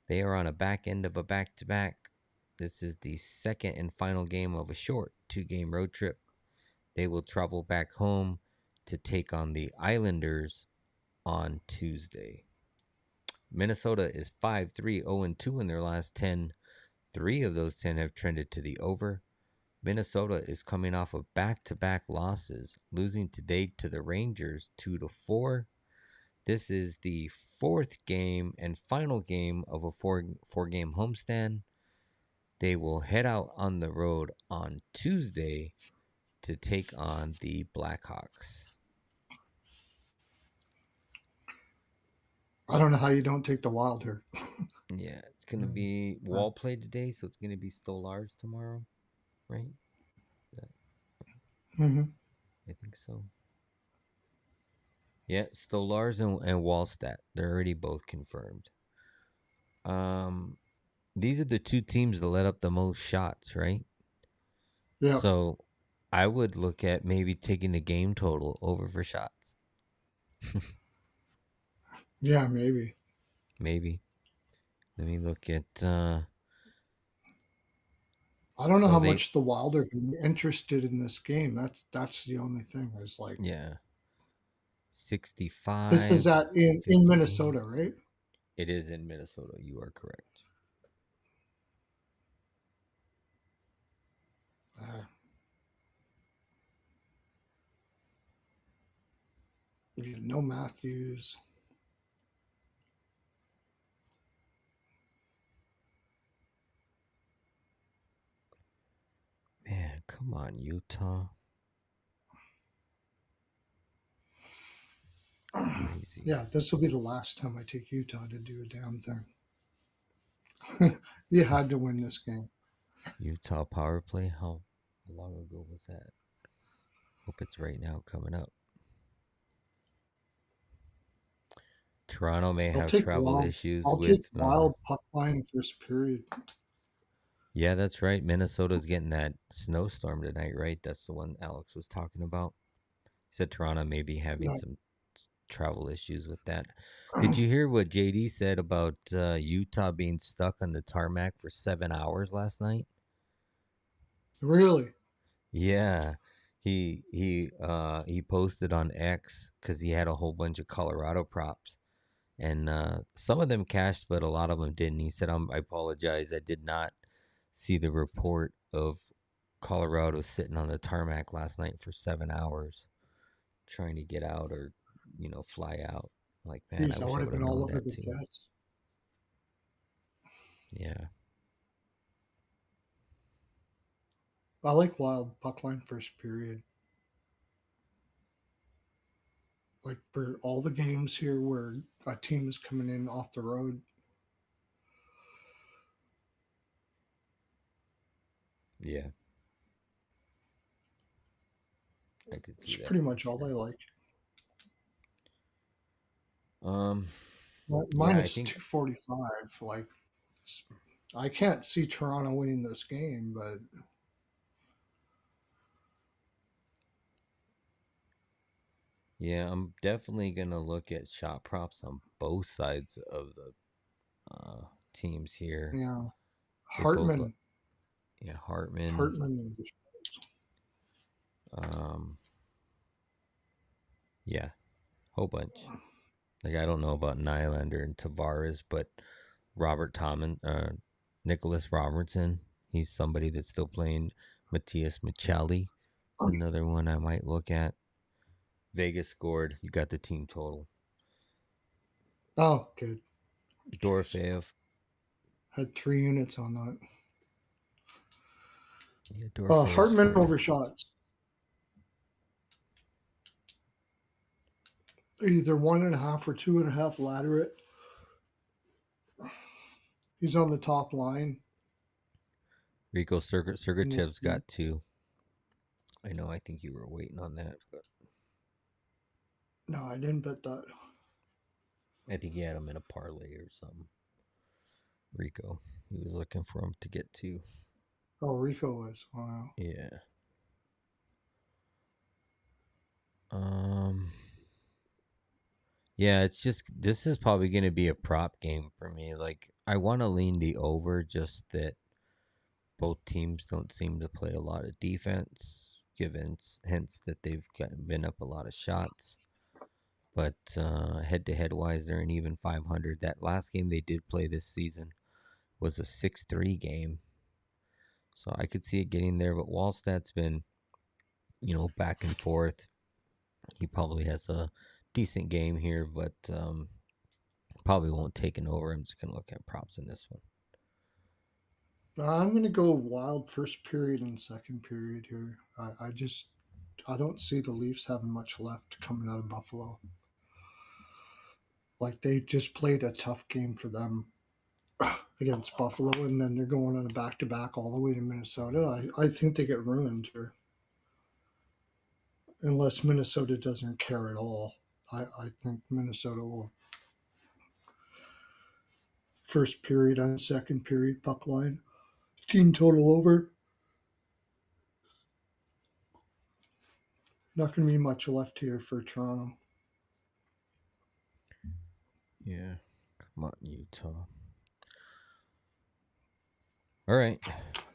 They are on a back end of a back-to-back. This is the second and final game of a short 2-game road trip. They will travel back home to take on the Islanders on Tuesday. Minnesota is 5-3-0-2 in their last 10. 3 of those 10 have trended to the over. Minnesota is coming off of back-to-back losses, losing today to the Rangers 2-4. This is the fourth game and final game of a four-game homestand. They will head out on the road on Tuesday to take on the Blackhawks. I don't know how you don't take the Wild here. Yeah, it's going to be wall play today, so it's going to be Stolarz tomorrow, right? Mm-hmm. I think so. Yeah, Stolarz and Wallstat. They're already both confirmed. These are the two teams that let up the most shots, right? Yeah. So I would look at maybe taking the game total over for shots. Yeah, maybe. Maybe. Let me look at. I don't know So how they, much the Wild are gonna be interested in this game. That's the only thing. Is like yeah, this is 65, at in 58. Minnesota, right? It is in Minnesota. You are correct. No Matthews. Man, come on, Utah. Crazy. Yeah, this will be the last time I take Utah to do a damn thing. You had to win this game. Utah power play. How long ago was that? Hope it's right now coming up. Toronto may have travel issues I'll take with. Wild puck line first period. Yeah, that's right. Minnesota's getting that snowstorm tonight, right? That's the one Alex was talking about. He said Toronto may be having some travel issues with that. Did you hear what JD said about Utah being stuck on the tarmac for 7 hours last night? Really? Yeah. He posted on X because he had a whole bunch of Colorado props. And some of them cashed, but a lot of them didn't. He said, I apologize. I did not see the report of Colorado sitting on the tarmac last night for 7 hours trying to get out or, fly out. Like, man, Jeez, I I wish would I have would have been all known over that the too. Jets. I like Wild puck line first period. Like for all the games here where a team is coming in off the road. Yeah. I could see It's that. pretty much all I like. Yeah, I Minus think 245. Like, I can't see Toronto winning this game, but yeah, I'm definitely gonna look at shot props on both sides of the teams here. yeah, They both, Hartman, yeah, Hartman. Hartman, Um, yeah, whole bunch. Like, I don't know about Nylander and Tavares, but Nicholas Robertson, he's somebody that's still playing. Matthias Michelli is another one I might look at. Vegas scored. You got the team total. Oh, good. Dorofeyev. Had 3 units on that. Yeah, Dorofeyev Hartman scored. over shots. Either 1.5 or 2.5 ladder it. He's on the top line. Rico Sergachev's got 2. I know. I think you were waiting on that, but no, I didn't bet that. I think he had him in a parlay or something. Rico, he was looking for him to get 2. Oh, Rico was. Wow. Yeah. Yeah, it's just, this is probably going to be a prop game for me. Like, I want to lean the over, just that both teams don't seem to play a lot of defense, given hence that they've been up a lot of shots. But head-to-head wise, they're an even 500. That last game they did play this season was a 6-3 game. So I could see it getting there, but Wallstad's been, back and forth. He probably has a decent game here, but probably won't take an over. I'm just going to look at props in this one. I'm going to go Wild first period and second period here. I don't see the Leafs having much left coming out of Buffalo. Like, they just played a tough game for them against Buffalo, and then they're going on a back-to-back all the way to Minnesota. I think they get ruined here. Unless Minnesota doesn't care at all. I think Minnesota will. First period and second period puck line. Team total over. Not going to be much left here for Toronto. Yeah. Come on, Utah. All right.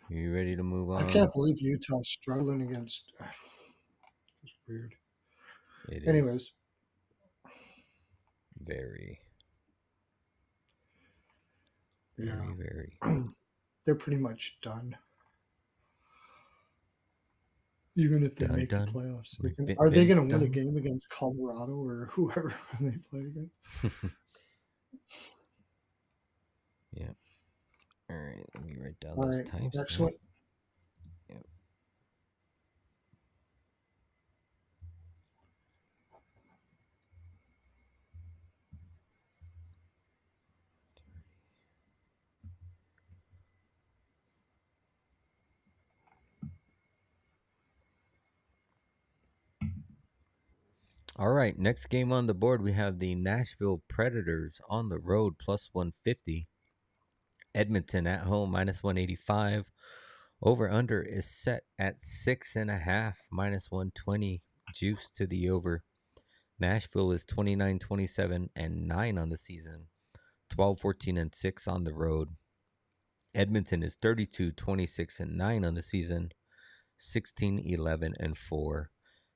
You ready to move on? I can't believe Utah's struggling against. It's weird. Anyways. Very. Yeah. Very. They're pretty much done. Even if they make the playoffs. Are they going to win a game against Colorado or whoever they play against? Yeah. All right. Let me write down those types. Next one. Yep. All right, next game on the board, we have the Nashville Predators on the road, plus 150. Edmonton at home, minus 185. Over-under is set at 6.5, minus 120. Juice to the over. Nashville is 29, 27, and 9 on the season. 12, 14, and 6 on the road. Edmonton is 32, 26, and 9 on the season. 16, 11, and 4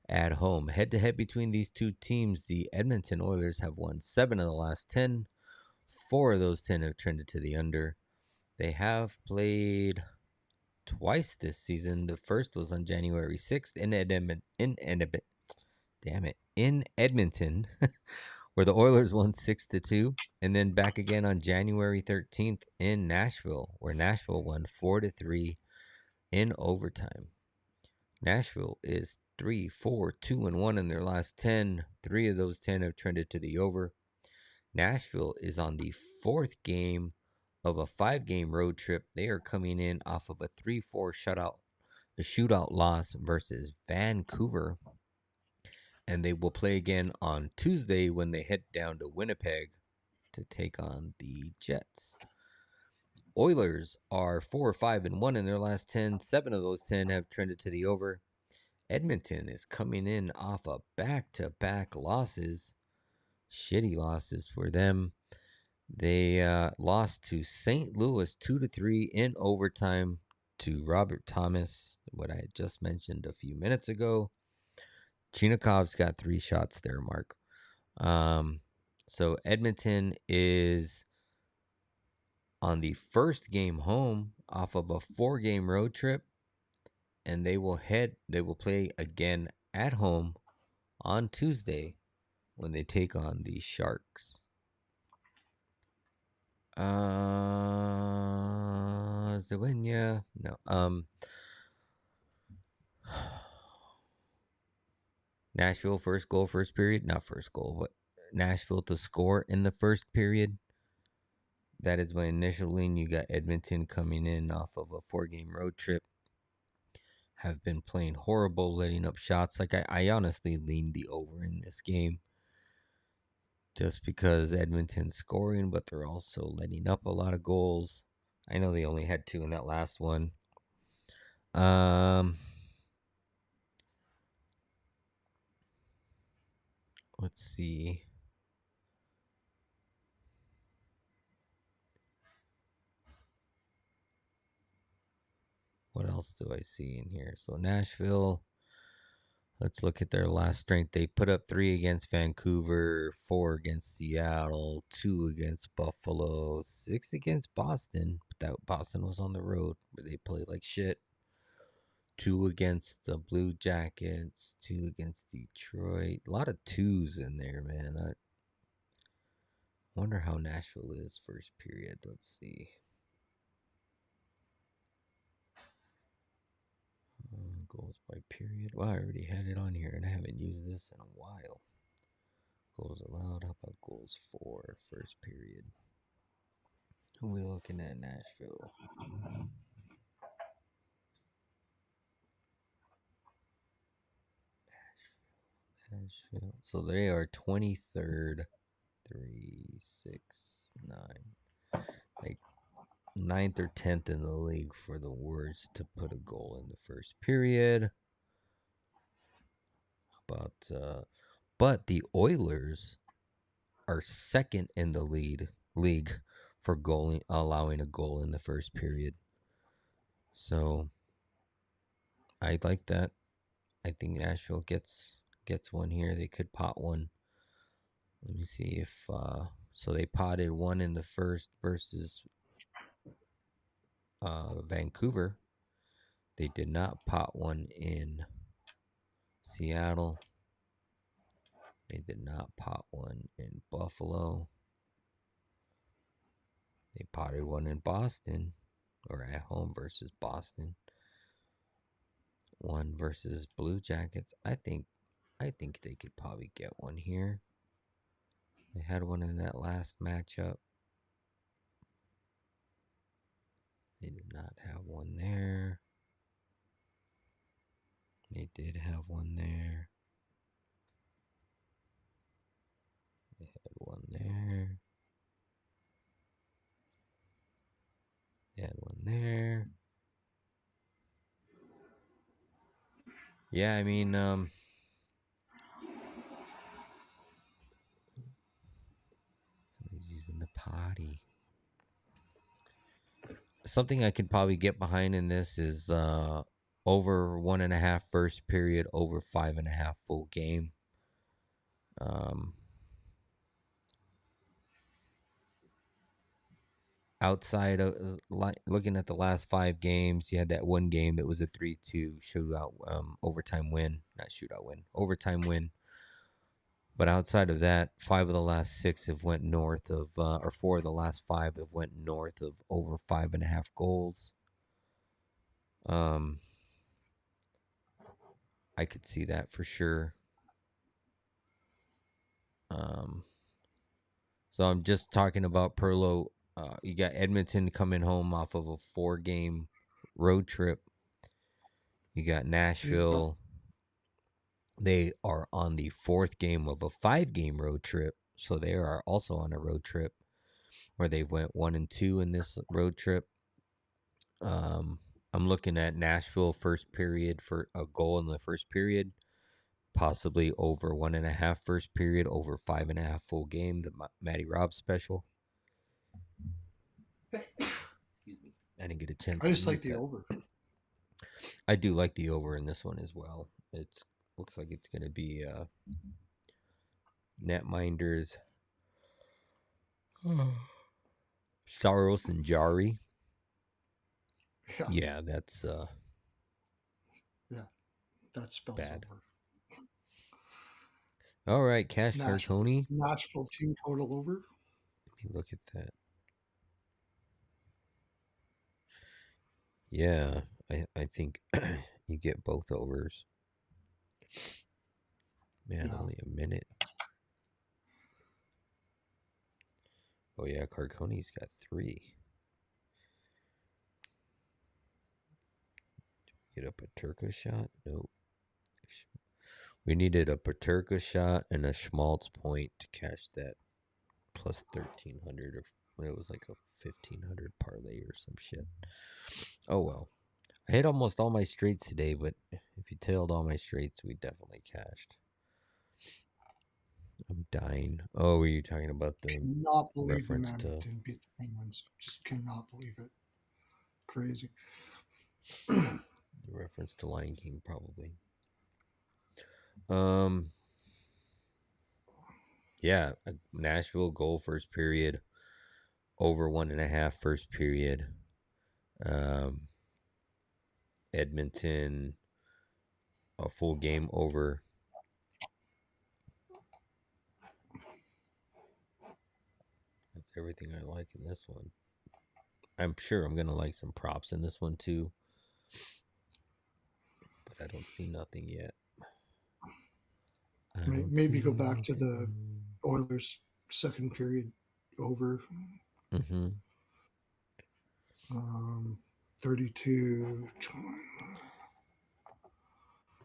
at home. Head-to-head between these two teams, the Edmonton Oilers have won 7 of the last 10. 4 of those 10 have trended to the under. They have played twice this season. The first was on January 6th in Edmonton, where the Oilers won 6-2, and then back again on January 13th in Nashville, where Nashville won 4-3 in overtime. Nashville is 3-4-2-1 in their last 10. 3 of those 10 have trended to the over. Nashville is on the 4th game of a 5-game road trip. They are coming in off of a 3-4 shootout loss versus Vancouver. And they will play again on Tuesday when they head down to Winnipeg to take on the Jets. Oilers are 4-5-1 in their last 10. 7 of those 10 have trended to the over. Edmonton is coming in off of back-to-back losses. Shitty losses for them. They lost to St. Louis 2-3 in overtime to Robert Thomas, what I had just mentioned a few minutes ago. Chinakov's got 3 shots there, Mark. So Edmonton is on the first game home off of a 4-game road trip, and they will play again at home on Tuesday when they take on the Sharks. Zawinja. No. Nashville first goal, first period. Not first goal, but Nashville to score in the first period. That is my initial lean. You got Edmonton coming in off of a 4-game road trip. Have been playing horrible, letting up shots. Like I honestly leaned the over in this game. Just because Edmonton's scoring, but they're also letting up a lot of goals. I know they only had 2 in that last one. Let's see. What else do I see in here? So Nashville, let's look at their last strength. They put up 3 against Vancouver, 4 against Seattle, 2 against Buffalo, 6 against Boston. But that Boston was on the road where they played like shit. 2 against the Blue Jackets, 2 against Detroit. A lot of 2s in there, man. I wonder how Nashville is first period. Let's see. Goals by period. Wow, I already had it on here and I haven't used this in a while. Goals allowed. How about goals for first period? Who are we looking at? Nashville. Nashville. So they are 23rd. 3, 6, 9. Like 9th or 10th in the league for the worst to put a goal in the first period. But the Oilers are 2nd in the league for allowing a goal in the first period. So I like that. I think Nashville gets one here. They could pot one. Let me see if so they potted 1 in the first versus Vancouver. They did not pot 1 in Seattle. They did not pot 1 in Buffalo. They potted 1 in Boston, or at home versus Boston. 1 versus Blue Jackets. I think they could probably get 1 here. They had 1 in that last matchup. They did not have 1 there. They did have 1 there. They had 1 there. They had 1 there. Yeah, I mean, somebody's using the potty. Something I could probably get behind in this is over 1.5 first period, over 5.5 full game. Outside of looking at the last 5 games, you had that 1 game that was a 3-2 shootout, overtime win. Not shootout win, overtime win. But outside of that, 5 of the last 6 have went north of, or 4 of the last 5 have went north of over 5.5 goals. I could see that for sure. So I'm just talking about Pearlo. You got Edmonton coming home off of a 4-game road trip. You got Nashville. They are on the 4th game of a 5-game road trip. So they are also on a road trip where they went 1-2 in this road trip. I'm looking at Nashville first period for a goal in the first period. Possibly over 1.5 first period, over 5.5 full game. The Matty Rob special. Excuse me. I didn't get a chance. I just like the over. I do like the over in this one as well. It looks like it's going to be netminders Saros and Jari. Yeah, Yeah, that's yeah, that spells bad. over. All right, Cash Carconi. Nashville team total over. Let me look at that. Yeah, I think you get both overs. Man, Yeah. only a minute. Oh yeah, Carconi's got 3. Get a Paterka shot? Nope. We needed a Paterka shot and a Schmaltz point to cash that plus 1,300, or when it was like a 1,500 parlay or some shit. Oh well. I hit almost all my straights today, but if you tailed all my straights, we definitely cashed. I'm dying. Oh, were you talking about the Cannot believe the reference Mammoth to didn't beat the Penguins. Just cannot believe it. Crazy. the reference to Lion King, probably. Yeah, a Nashville goal first period, over 1.5 first period. Edmonton, a full game over. That's everything I like in this one. I'm sure I'm gonna like some props in this one too, but I don't see nothing yet. Maybe go back to the Oilers second period over. Mm-hmm. 32.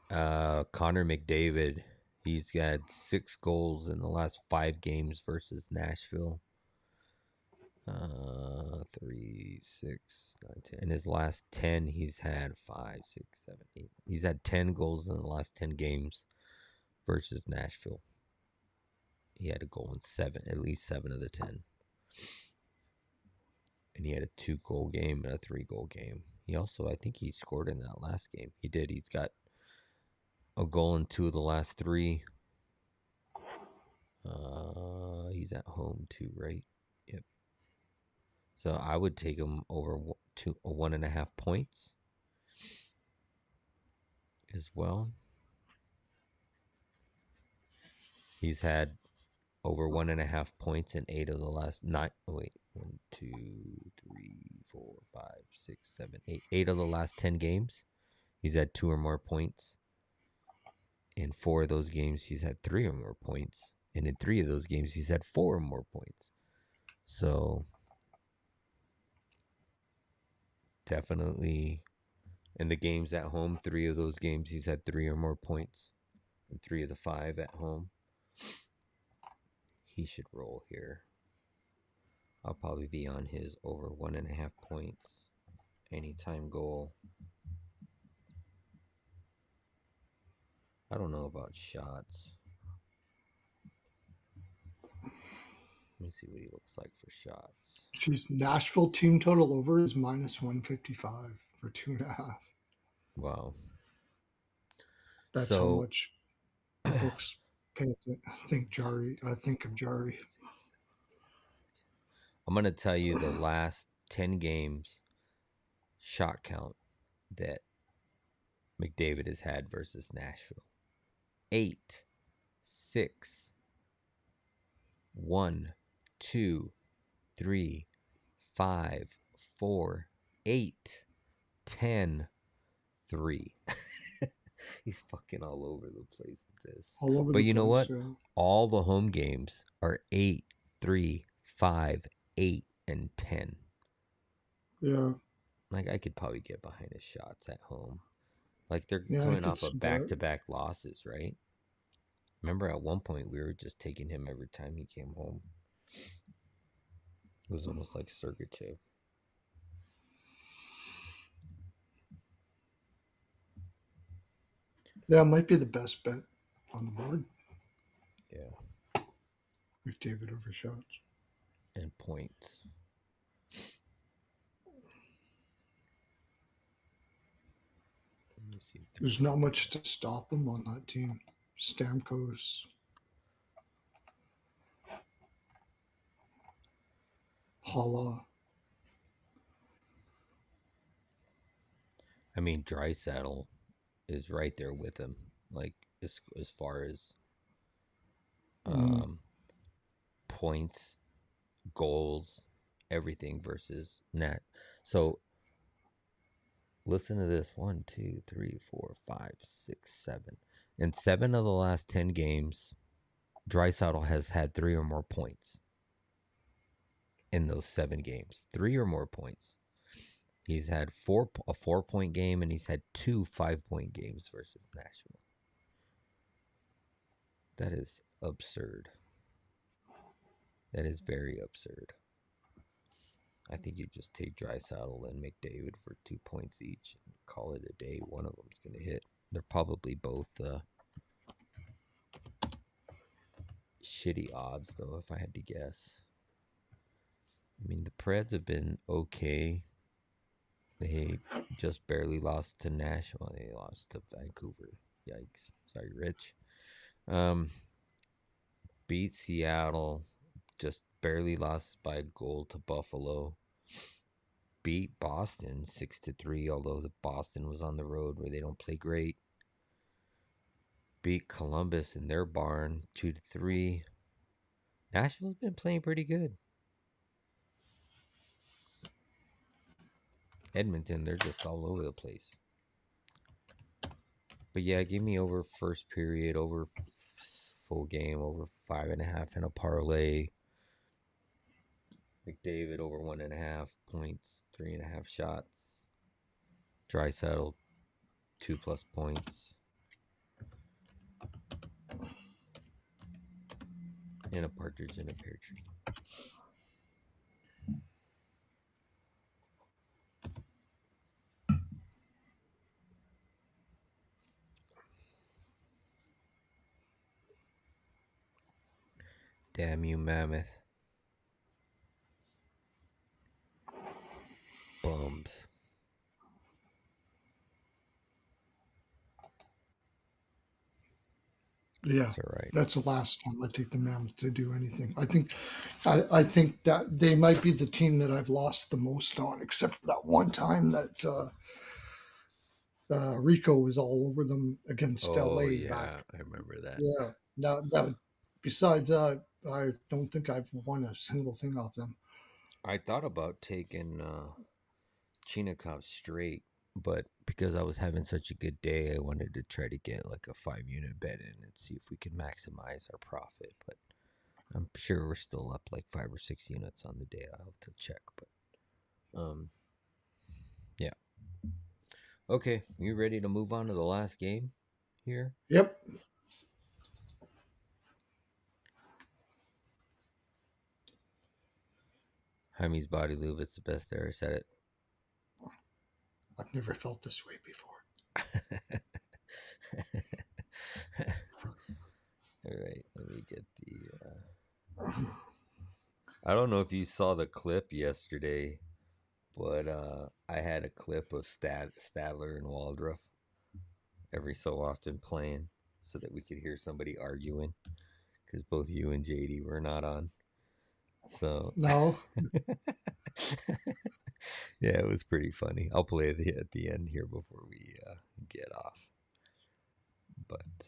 Connor McDavid, he's got 6 goals in the last 5 games versus Nashville. 3, 6, 9, 10. In his last 10, he's had 5, 6, 7, 8. He's had 10 goals in the last 10 games versus Nashville. He had a goal in 7, at least 7 of the 10. And he had a 2-goal game and a 3-goal game. He also, I think he scored in that last game. He did. He's got a goal in 2 of the last 3. He's at home too, right? Yep. So I would take him over 1.5 points as well. He's had over 1.5 points in 8 of the last 9. Wait, 1, 2, 3, 4, 5, 6, 7, 8. 8 of the last 10 games, he's had 2 or more points. In 4 of those games, he's had 3 or more points. And in 3 of those games, he's had 4 or more points. So definitely in the games at home, 3 of those games, he's had 3 or more points. And 3 of the 5 at home. He should roll here. I'll probably be on his over 1.5 points. Anytime goal. I don't know about shots. Let me see what he looks like for shots. Geez, Nashville team total over is minus 155 for 2.5. Wow. That's how much the books pay. I think of Jari. I'm going to tell you the last 10 games shot count that McDavid has had versus Nashville. 8, 6, 1, 2, 3, 5, 4, 8, 10, 3. He's fucking all over the place with this. All over but the you know place, what? yeah. All the home games are 8, 3, 5, 8, and 10. Yeah. Like, I could probably get behind his shots at home. Like, they're Yeah, coming off of back-to-back losses, right? Remember at one point we were just taking him every time he came home. It was almost like Sergachev. Yeah, it might be the best bet on the board. Yeah. McDavid over shots. And points. Let me see. There's not much to stop him on that team. Stamkos. Holla. I mean, Draisaitl is right there with him. Like as far as Mm, um, points, goals, everything versus Nat. So listen to this: 1, 2, 3, 4, 5, 6, 7. In 7 of the last 10 games, Draisaitl has had 3 or more points in those 7 games. 3 or more points. He's had a 4-point game, and he's had 2 5-point games versus Nashville. That is absurd. That is very absurd. I think you just take Draisaitl and McDavid for 2 points each and call it a day. One of them's going to hit. They're probably both shitty odds, though, if I had to guess. I mean, the Preds have been okay. They just barely lost to Nashville. They lost to Vancouver. Yikes. Sorry, Rich. Beat Seattle. Just barely lost by a goal to Buffalo. Beat Boston 6-3, although the Boston was on the road where they don't play great. Beat Columbus in their barn 2-3. Nashville's been playing pretty good. Edmonton, they're just all over the place. But yeah, give me over first period, over full game, over 5.5 in a parlay. McDavid over 1.5 points, 3.5 shots. Draisaitl 2+ points. And a partridge in a pear tree. Damn you, Mammoth. Bums. yeah, That's all right. that's the last time I take the Mammoth to do anything. I think that they might be the team that I've lost the most on, except for that one time that Rico was all over them against Oh, LA back. yeah. I remember that. Yeah. Now, besides that, I don't think I've won a single thing off them. I thought about taking Chinnikov straight, but because I was having such a good day, I wanted to try to get like a 5-unit bet in and see if we could maximize our profit. But I'm sure we're still up like 5 or 6 units on the day. I'll have to check, but yeah. Okay, you ready to move on to the last game here? Yep. Hymes body lube, it's the best there. I said it. I've never felt this way before. All right, let me get the. I don't know if you saw the clip yesterday, but I had a clip of Stadler and Waldrop every so often playing so that we could hear somebody arguing because both you and JD were not on. So No. yeah, it was pretty funny. I'll play it at the end here before we get off. But let's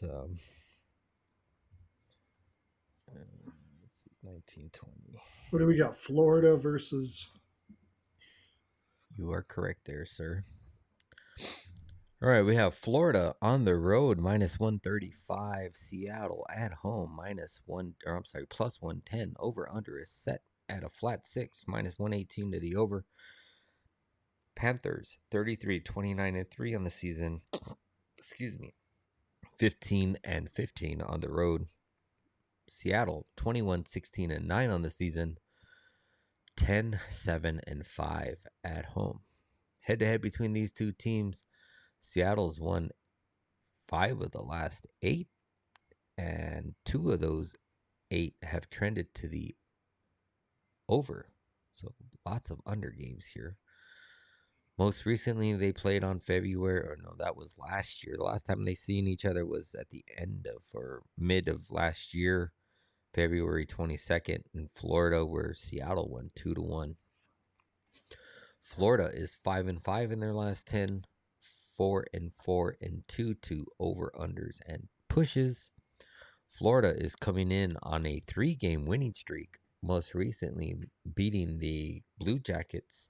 see, 1920. What do we got? Florida versus. You are correct there, sir. All right, we have Florida on the road -135, Seattle at home plus 110. Over under is set at a flat 6, -118 to the over. Panthers 33, 29-3 on the season. Excuse me. 15-15 on the road. Seattle 21, 16-9 on the season. 10-7-5 at home. Head to head between these two teams, Seattle's won 5 of the last 8, and 2 of those 8 have trended to the over. So lots of under games here. Most recently, they played on February, or no, that was last year. The last time they seen each other was at the end of or mid of last year February 22nd in Florida, where Seattle won 2-1. Florida is 5-5 in their last 10, 4-4 and 2 to over unders and pushes. Florida is coming in on a 3-game winning streak, most recently beating the Blue Jackets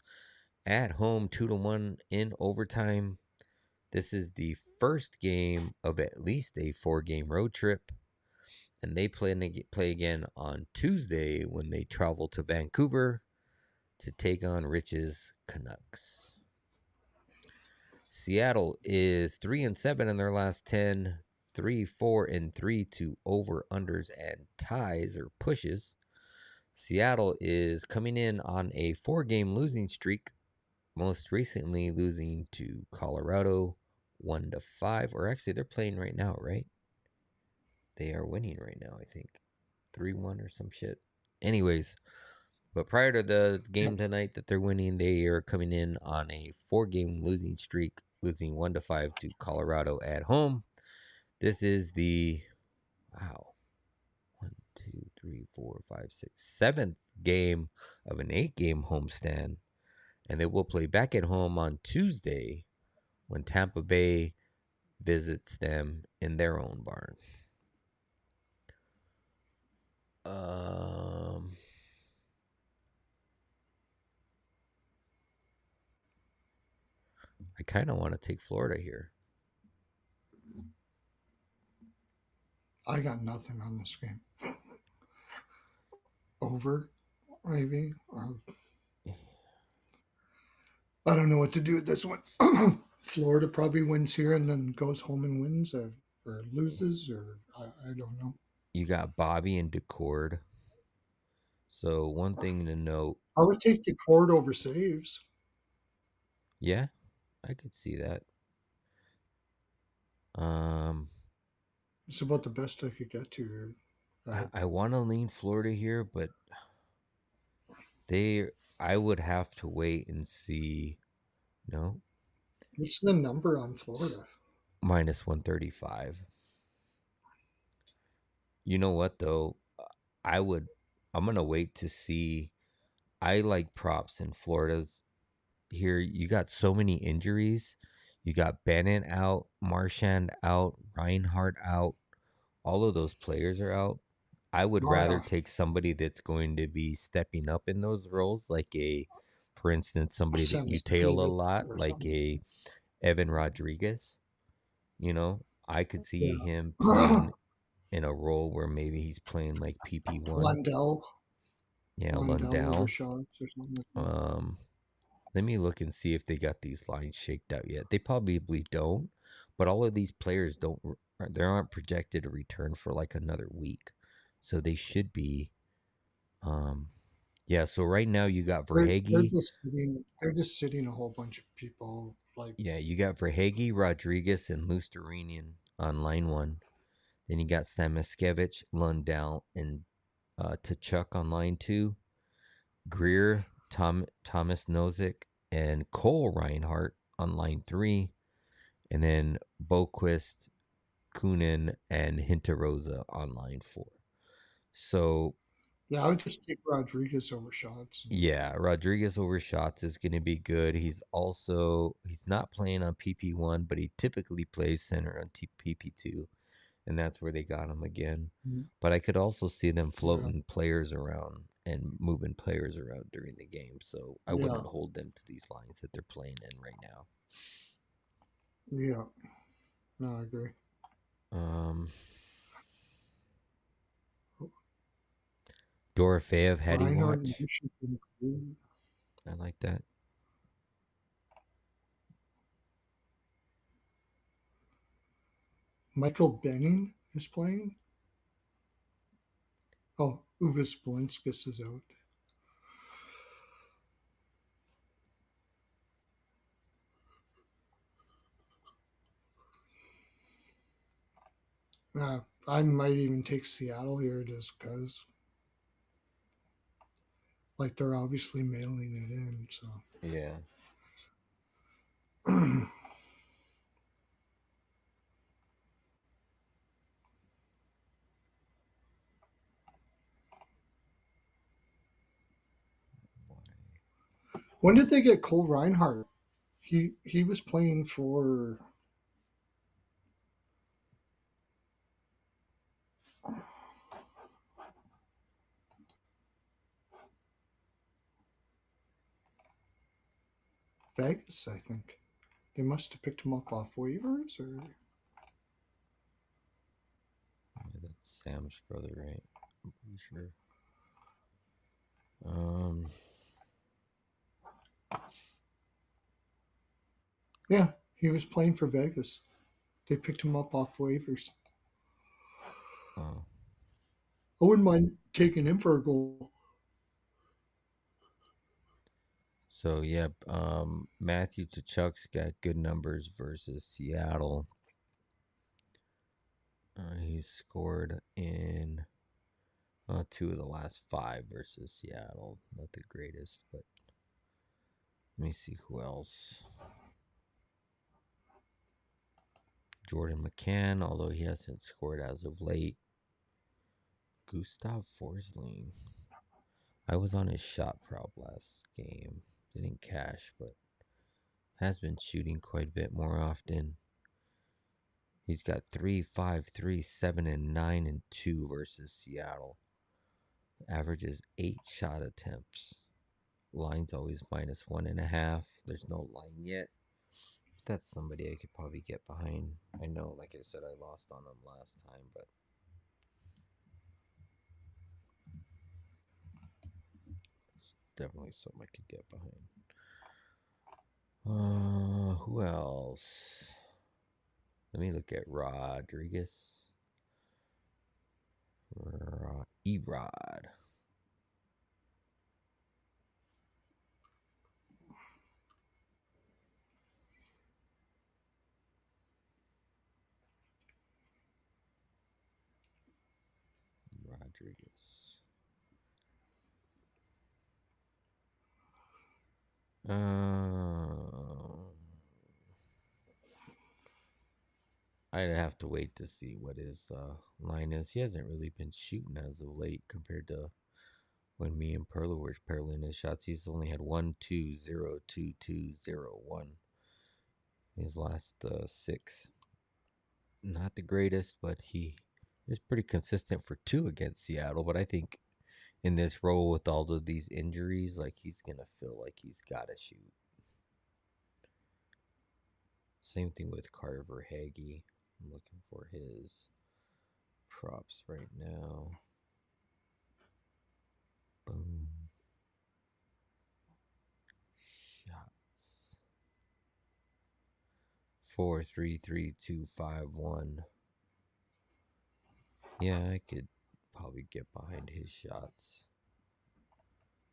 at home 2-1 in overtime. This is the first game of at least a 4-game road trip, and they play again on Tuesday when they travel to Vancouver to take on Rich's Canucks. Seattle is 3-7 in their last 10, 3-4 to over unders and ties or pushes. Seattle is coming in on a 4-game losing streak, most recently losing to Colorado 1-5, or actually they're playing right now, right? They are winning right now, I think 3-1 or some shit. Anyways, but prior to the game tonight that they're winning, they are coming in on a 4-game losing streak, losing 1-5 to Colorado at home. This is the 7th game of an 8-game homestand, and they will play back at home on Tuesday when Tampa Bay visits them in their own barn. I kind of want to take Florida here. I got nothing on this game. Over, maybe. I don't know what to do with this one. Florida probably wins here and then goes home and wins or loses, or I don't know. You got Bobby and Decord. So one thing to note. I would take the court over saves. Yeah, I could see that. It's about the best I could get to. I want to lean Florida here, but I would have to wait and see. No. What's the number on Florida? Minus 135. You know what though? I'm gonna wait to see. I like props in Florida's here. You got so many injuries. You got Bennett out, Marchand out, Reinhardt out. All of those players are out. I would rather take somebody that's going to be stepping up in those roles, like for instance, somebody that you tail a lot, like a Evan Rodriguez. You know, I could see him playing in a role where maybe he's playing like PP1. Lundell. Yeah, Lundell. Let me look and see if they got these lines shaked out yet. They probably don't, but all of these players they aren't projected to return for like another week, so they should be. Yeah. So right now you got Verhaeghe. They're just sitting a whole bunch of people. You got Verhaeghe, Rodriguez, and Lusterinian on line 1. Then you got Samiskevich, Lundell, and Tkachuk on line 2. Greer, Thomas Nozick, and Cole Reinhardt on line 3. And then Boquist, Kunin, and Hinterosa on line 4. So yeah, I would just take Rodriguez over Shots. Yeah, Rodriguez over Shots is going to be good. He's not playing on PP1, but he typically plays center on PP2, and that's where they got him again. Mm-hmm. But I could also see them floating players around and moving players around during the game, so I wouldn't hold them to these lines that they're playing in right now. Yeah, no, I agree. Dorofeyev, had he watch? I like that. Michael Benning is playing. Oh, Uvis Blinskis is out. I might even take Seattle here just because, like, they're obviously mailing it in. So yeah. When did they get Cole Reinhardt? He was playing for Vegas, I think. They must have picked him up off waivers, or Yeah, that's Sam's brother, right? I'm pretty sure. yeah, he was playing for Vegas. They picked him up off waivers. Oh, I wouldn't mind taking him for a goal. so yeah, Matthew Tkachuk's got good numbers versus Seattle. He's scored in 2 of the last 5 versus Seattle. Not the greatest, but let me see who else. Jordan McCann, although he hasn't scored as of late. Gustav Forsling. I was on his shot prop last game. Didn't cash, but has been shooting quite a bit more often. He's got 3, 5, 3, 7, and 9 and 2 versus Seattle. Averages 8 shot attempts. Line's always -1.5. There's no line yet. That's somebody I could probably get behind. I know, like I said, I lost on him last time, but it's definitely something I could get behind. Who else? Let me look at Rodriguez. Erod. Rodriguez. I'd have to wait to see what his line is. He hasn't really been shooting as of late compared to when me and Pearlo were paralleling his shots. He's only had 1, 2, 0, 2, 2, 0, 1. His last 6. Not the greatest, but he is pretty consistent for 2 against Seattle. But I think in this role with all of these injuries, like he's gonna feel like he's gotta shoot. Same thing with Carter Verhaeghe. I'm looking for his props right now. Boom. Shots. 4, 3, 3, 2, 5, 1. Yeah, I could probably get behind his shots.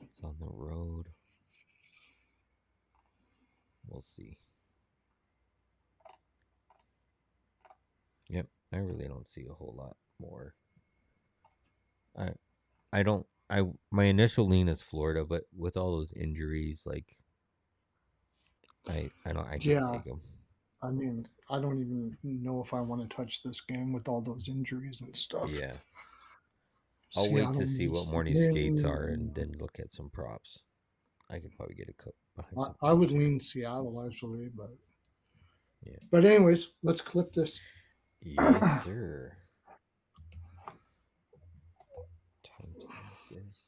It's on the road. We'll see. Yep, I really don't see a whole lot more. I don't. My initial lean is Florida, but with all those injuries, like I can't Yeah, take them. I mean, I don't even know if I want to touch this game with all those injuries and stuff. Yeah, I'll wait Seattle to see what needs to morning skates win, are and and then look at some props. I could probably get a cup behind some I would props. lean Seattle actually, Yeah. but anyways, let's clip this. Yes, sir. Timestamp this.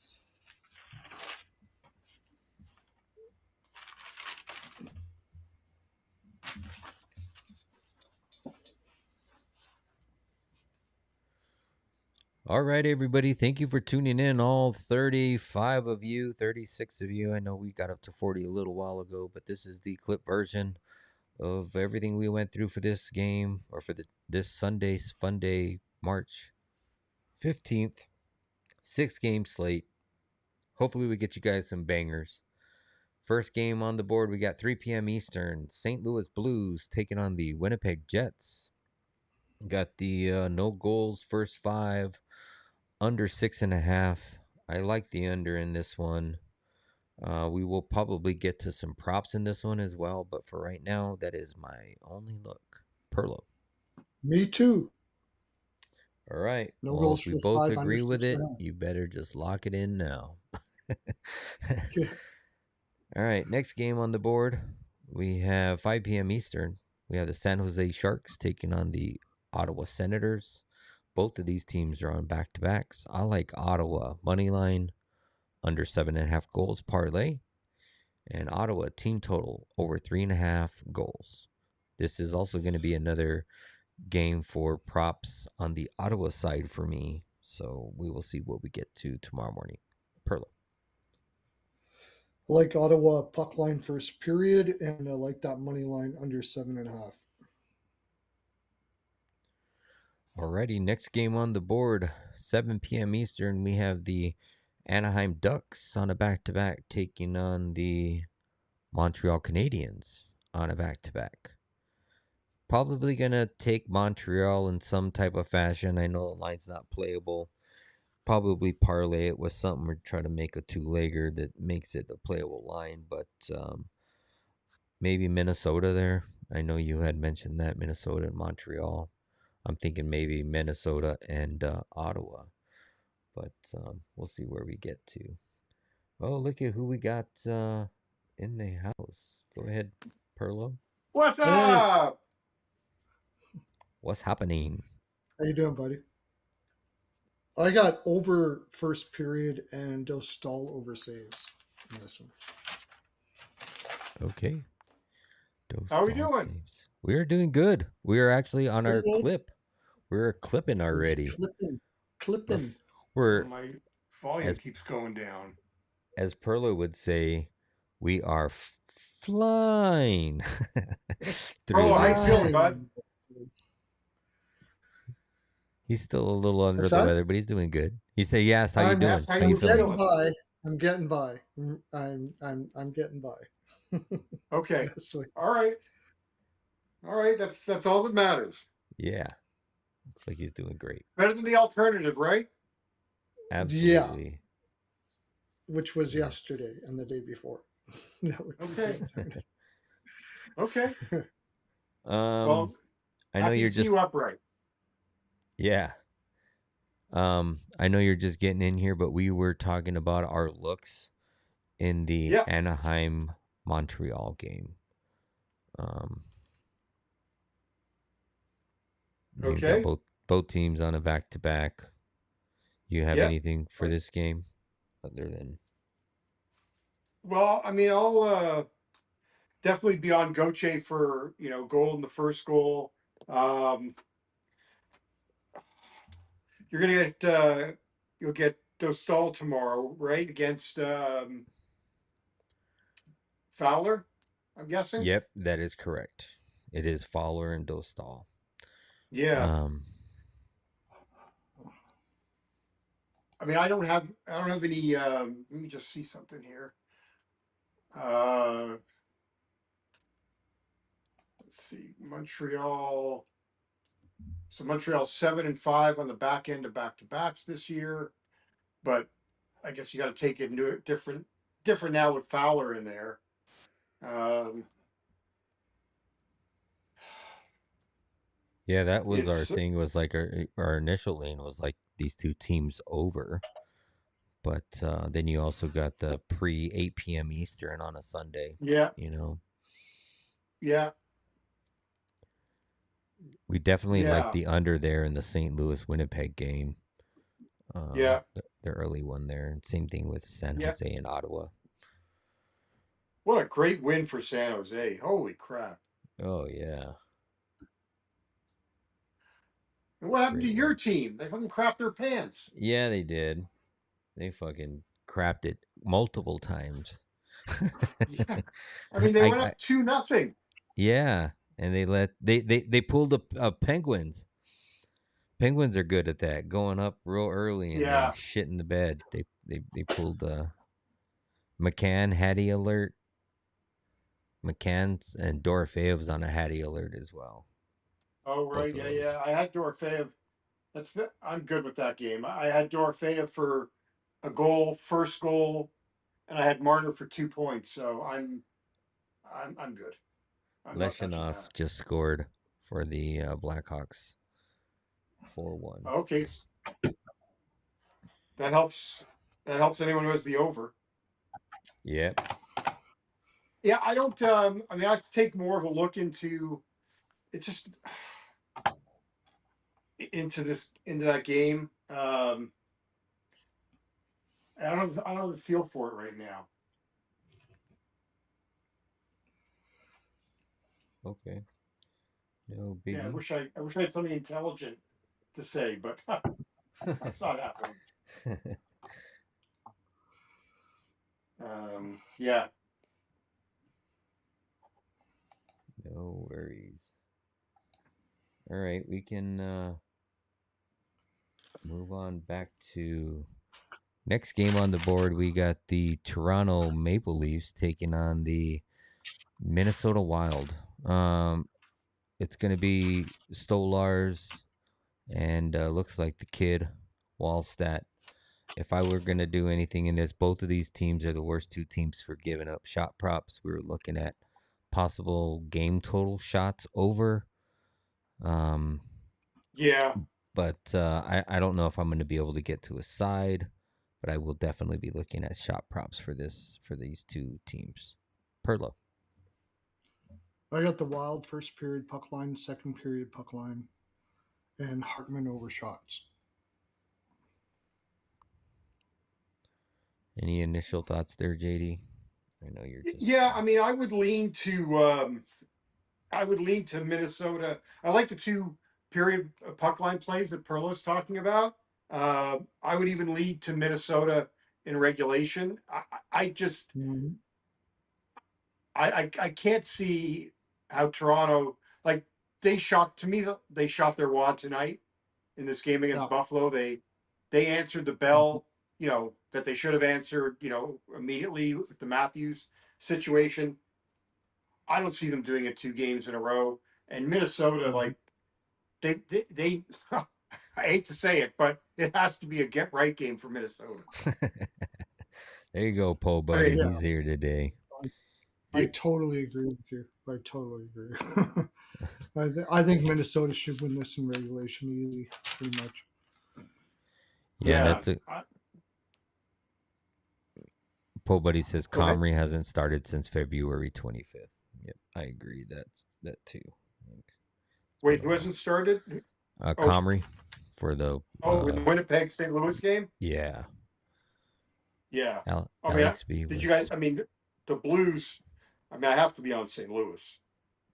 All right, everybody. Thank you for tuning in. All 35 of you, 36 of you. I know we got up to 40 a little while ago, but this is the clip version of everything we went through for this game or for this Sunday's Fun Day, March 15th. 6-game slate. Hopefully, we get you guys some bangers. First game on the board, we got 3 p.m. Eastern. St. Louis Blues taking on the Winnipeg Jets. Got the no goals first 5. Under 6.5. I like the under in this one. We will probably get to some props in this one as well, but for right now, that is my only look. Perlo. Me too. All right. No Well, goals if we for both 5 under agree with six it, and a half. you better just lock it in now. Yeah. All right, next game on the board, we have 5 p.m. Eastern. We have the San Jose Sharks taking on the Ottawa Senators. Both of these teams are on back-to-backs. I like Ottawa money line under 7.5 goals parlay, and Ottawa team total over 3.5 goals. This is also going to be another game for props on the Ottawa side for me. So we will see what we get to tomorrow morning. Pearlo. I like Ottawa puck line first period, and I like that money line under 7.5. Alrighty, next game on the board, 7 p.m. Eastern. We have the Anaheim Ducks on a back-to-back taking on the Montreal Canadiens on a back-to-back. Probably going to take Montreal in some type of fashion. I know the line's not playable. Probably parlay it with something or try to make a two-legger that makes it a playable line. But maybe Minnesota there. I know you had mentioned that, Minnesota and Montreal. I'm thinking maybe Minnesota and Ottawa. But we'll see where we get to. Oh, look at who we got in the house. Go ahead, Perlo. What's Hey. up? What's happening? How you doing, buddy? I got over first period and Dostal over saves in this one. Okay. How we doing? Saves. We are doing good. We are actually on our Good. clip. We're clipping already. Clipping. We're My volume keeps going down. As Perlo would say, we are flying. Oh, how you feeling, bud? He's still a little under the weather, but he's doing good. He said, "Yes, how you doing? How you feeling? I'm getting by. I'm getting by." Okay. All right. That's all that matters. Yeah. Looks like he's doing great. Better than the alternative, right? Absolutely. Yeah. Which was yesterday and the day before. Okay. Okay. Well, I know you're just see you upright. Yeah. I know you're just getting in here, but we were talking about our looks in the Anaheim Montreal game. Okay. Got both teams on a back-to-back. You have anything for this game other than? Well, I mean, I'll definitely be on Goche for goal in the first goal. You're gonna get you'll get Dostal tomorrow, right? Against Fowler, I'm guessing. Yep, that is correct. It is Fowler and Dostal. Yeah. I mean, I don't have any. Let me just see something here. Let's see, Montreal. So Montreal's 7-5 on the back end of back-to-backs this year, but I guess you got to take it into it different now with Fowler in there. Yeah, that was our thing. Was like our initial lean was like these two teams over, but then you also got the pre 8 p.m. Eastern on a Sunday. Yeah, Yeah. We definitely like the under there in the St. Louis Winnipeg game. The early one there. Same thing with San Jose and Ottawa. What a great win for San Jose. Holy crap. Oh, yeah. And what happened to your team? They fucking crapped their pants. Yeah, they did. They fucking crapped it multiple times. Yeah. I mean, they went up 2-0. Yeah. And they pulled the Penguins. Penguins are good at that, going up real early and then shit in the bed. They pulled McCann Hattie alert. McCann's and Dorofeev's on a Hattie alert as well. Oh right, yeah. I had Dorofeev. I'm good with that game. I had Dorofeev for a goal, first goal, and I had Marner for 2 points. So I'm good. Leshinov just scored for the Blackhawks 4-1. Okay. That helps anyone who has the over. Yep. Yeah, I don't. I mean, I have to take more of a look into. It's just into that game. I don't have the feel for it right now. Okay. No Yeah, biggie. I wish I had something intelligent to say, but that's not happening. Yeah. No worries. All right, we can move on back to next game on the board. We got the Toronto Maple Leafs taking on the Minnesota Wild. It's going to be Stolars and looks like the kid Wallstat. If I were going to do anything in this, both of these teams are the worst two teams for giving up shot props. We were looking at possible game total shots over. Yeah. But I don't know if I'm going to be able to get to a side, but I will definitely be looking at shot props for these two teams. Perlo. I got the Wild first period puck line, second period puck line, and Hartman over shots. Any initial thoughts there, JD? I know you're just Yeah, I mean, I would lean to Minnesota. I like the two period puck line plays that Perlo's talking about. I would even lead to Minnesota in regulation. I just Mm-hmm. I can't see how Toronto, like, they shot their wad tonight in this game Yeah. against Buffalo. They answered the bell, that they should have answered, immediately with the Matthews situation. I don't see them doing it 2 games in a row. And Minnesota, Mm-hmm. like, they I hate to say it, but it has to be a get right game for Minnesota. there you go, Poe I buddy. mean, He's here today. I totally agree with you. I totally agree. I think Minnesota should win this in regulation easy, pretty much. Yeah, yeah. that's a Poe buddy says Go ahead. Comrie hasn't started since February 25th. Yep, I agree. That too. Wait, who hasn't started? Comrie for the in the Winnipeg St. Louis game? Yeah. Yeah. Alex B Did was. you guys? I mean, the Blues. I mean, I have to be on St. Louis.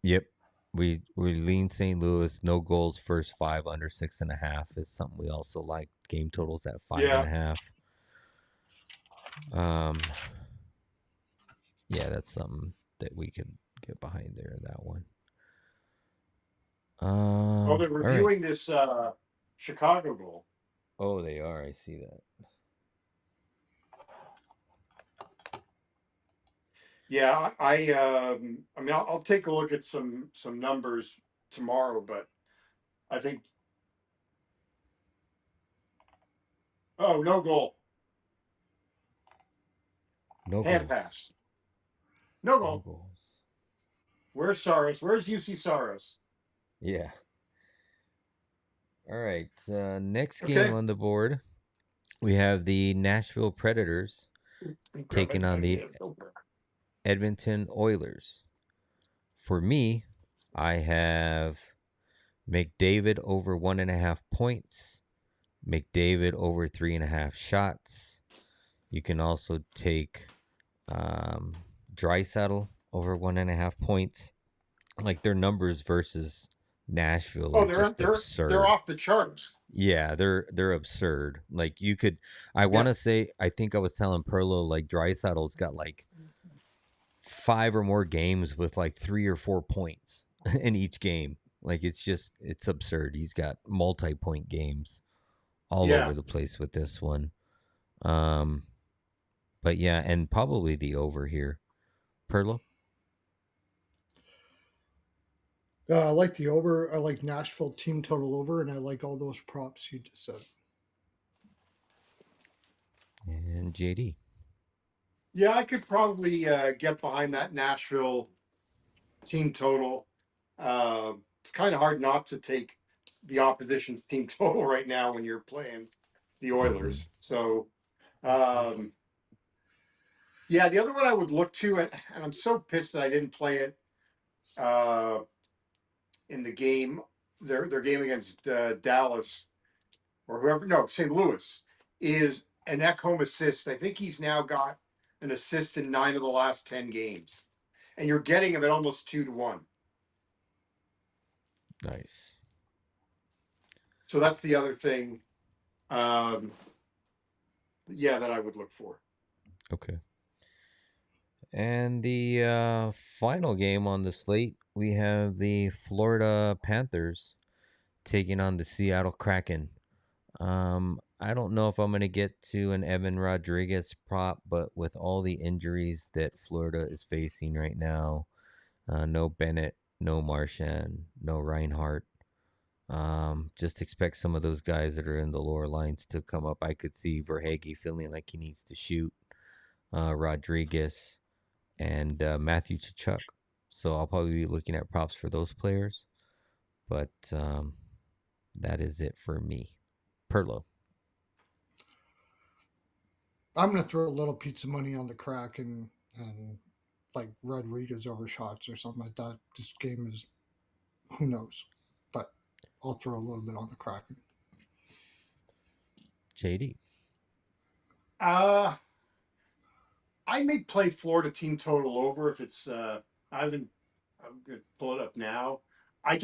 Yep. We lean St. Louis. No goals first 5 under 6.5 is something we also like. Game totals at 5.5. Yeah, that's something that we could get behind there. That one. They're reviewing this Chicago goal. Oh, they are. I see that. Yeah, I mean, I'll take a look at some numbers tomorrow, but I think. Oh, no goal. No Hand goals. pass. No goal. No goals. Where's Saros? Where's UC Saros? Yeah. All right. Next game on the board, we have the Nashville Predators taking on the Edmonton Oilers. For me, I have McDavid over 1.5 points, McDavid over 3.5 shots. You can also take Draisaitl over 1.5 points. Like their numbers versus Nashville are just absurd. They're off the charts. Yeah, they're absurd. Like you could, I want to say, I think I was telling Perlo like Draisaitl's got like 5 or more games with like 3 or 4 points in each game. Like it's absurd. He's got multi-point games all over the place with this one. But yeah, and probably the over here. Perlo? I like the over. I like Nashville team total over, and I like all those props you just said. And JD. Yeah, I could probably get behind that Nashville team total. It's kind of hard not to take the opposition team total right now when you're playing the Oilers. So, Yeah, the other one I would look to, and I'm so pissed that I didn't play it in the game, their game against Dallas or whoever. No, St. Louis is an at-home assist. I think he's now got an assist in 9 of the last 10 games, and you're getting him at almost 2-1. Nice. So that's the other thing. Yeah, that I would look for. Okay. And the final game on the slate, we have the Florida Panthers taking on the Seattle Kraken. I don't know if I'm going to get to an Evan Rodriguez prop, but with all the injuries that Florida is facing right now, no Bennett, no Marchand, no Reinhardt. Just expect some of those guys that are in the lower lines to come up. I could see Verhage feeling like he needs to shoot, Rodriguez, and Matthew Tkachuk. So I'll probably be looking at props for those players. But that is it for me. Pearlo. I'm going to throw a little pizza money on the Kraken and like Rodriguez over shots or something like that. This game is, who knows? But I'll throw a little bit on the Kraken. JD. I may play Florida team total over if it's. I'm going to pull it up now. I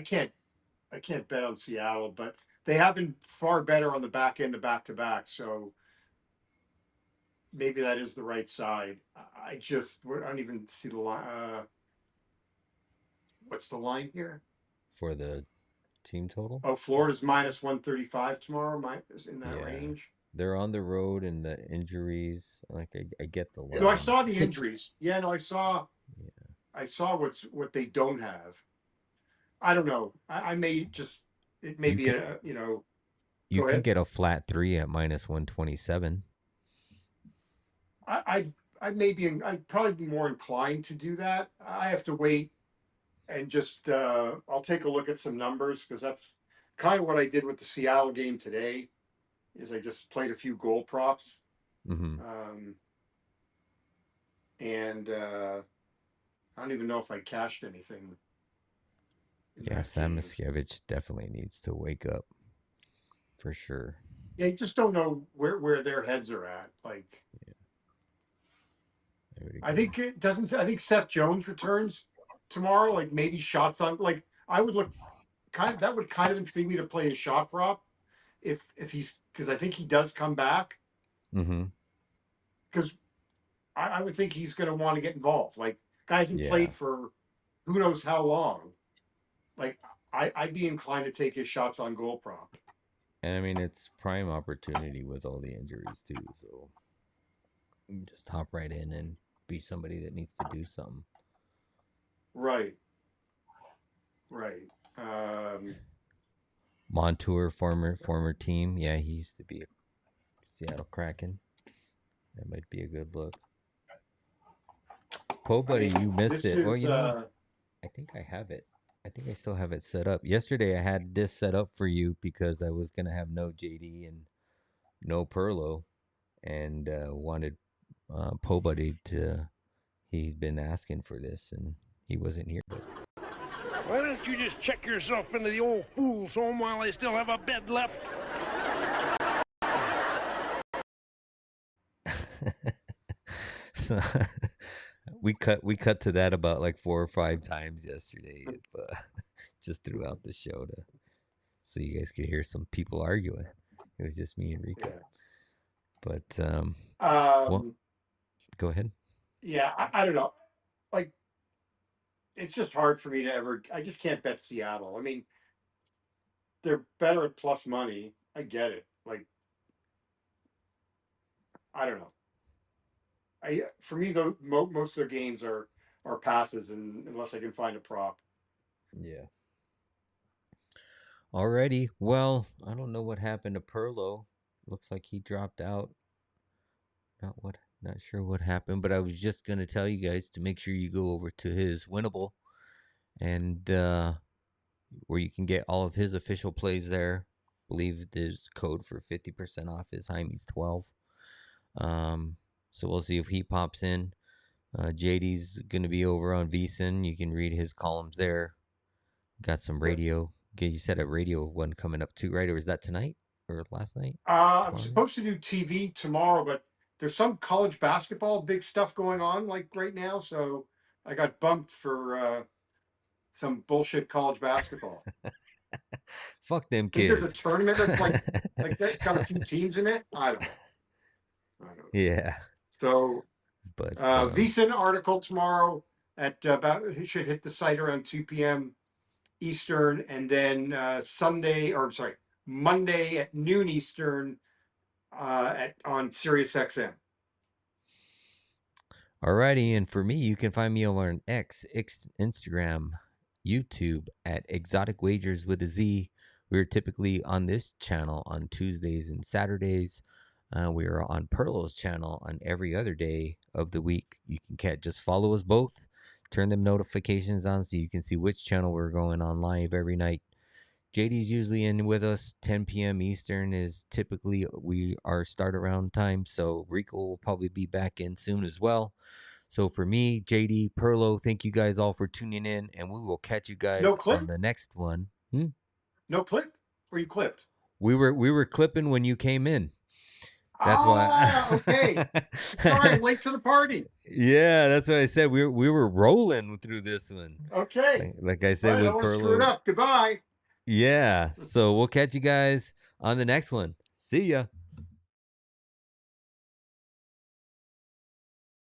can't bet on Seattle, but they have been far better on the back end of back-to-back. So maybe that is the right side. I don't even see the line. What's the line here? For the team total? Oh, Florida's minus 135 tomorrow. Is in that range. They're on the road and the injuries. Like I get the line. No, I saw the injuries. Yeah, no, I saw. Yeah. I saw what they don't have. I don't know. I may just it may be a You can get a flat 3 at minus 127. I'd probably be more inclined to do that. I have to wait and just I'll take a look at some numbers because that's kind of what I did with the Seattle game today. Is I just played a few goal props, mm-hmm. And I don't even know if I cashed anything. Yeah, Sam Miscavige definitely needs to wake up for sure. Yeah, you just don't know where their heads are at. Like, I think it doesn't. I think Seth Jones returns tomorrow. Like maybe shots on. Like I would look that would kind of intrigue me to play a shot prop if he's because I think he does come back. Mm-hmm. Because I would think he's going to want to get involved. Like guys who played for who knows how long. Like I'd be inclined to take his shots on goal prop. And I mean it's prime opportunity with all the injuries too. So you just hop right in and be somebody that needs to do something. Right. Montour, former team. Yeah, he used to be a Seattle Kraken. That might be a good look. Buddy, you missed it. Well, you know, I think I have it. I think I still have it set up. Yesterday, I had this set up for you because I was gonna have no JD and no Pearlo, and wanted Buddy to. He'd been asking for this, and he wasn't here. But why don't you just check yourself into the old fool's home while they still have a bed left? So we cut to that about like 4 or 5 times yesterday, just throughout the show so you guys could hear some people arguing. It was just me and Rico. Yeah. But go ahead. Yeah, I don't know. Like, it's just hard for me to ever. I just can't bet Seattle. I mean, they're better at plus money. I get it. Like, I don't know. For me, though, most of their games are passes, and unless I can find a prop. Yeah. Alrighty. Well, I don't know what happened to Pearlo. Looks like he dropped out. Not sure what happened, but I was just gonna tell you guys to make sure you go over to his Winnable, and where you can get all of his official plays there. I believe there's code for 50% off his Hymes 12. So we'll see if he pops in. JD's going to be over on VSiN. You can read his columns there. Got some radio. You said a radio one coming up too, right? Or is that tonight or last night? I'm supposed to do TV tomorrow, but there's some college basketball big stuff going on like right now. So I got bumped for some bullshit college basketball. Fuck them I think kids. there's a tournament that's like that's got a few teams in it. I don't know. Yeah. So, but VSiN article tomorrow at about, it should hit the site around 2 p.m. Eastern, and then Monday at noon Eastern on Sirius XM. Alrighty, and for me, you can find me over on Instagram, YouTube at Exotic Wagers with a Z. We're typically on this channel on Tuesdays and Saturdays. We are on Pearlo's channel on every other day of the week. You can just follow us both, turn them notifications on so you can see which channel we're going on live every night. JD's usually in with us. 10 p.m. Eastern is typically our start around time. So Rico will probably be back in soon as well. So for me, JD, Pearlo, thank you guys all for tuning in, and we will catch you guys on the next one. No clip? Or you clipped? We were clipping when you came in. That's why. Okay. Sorry, I'm late to the party. Yeah, that's what I said. We were rolling through this one. Okay. Like I said with Pearlo. Screw it up. Goodbye. Yeah. So we'll catch you guys on the next one. See ya.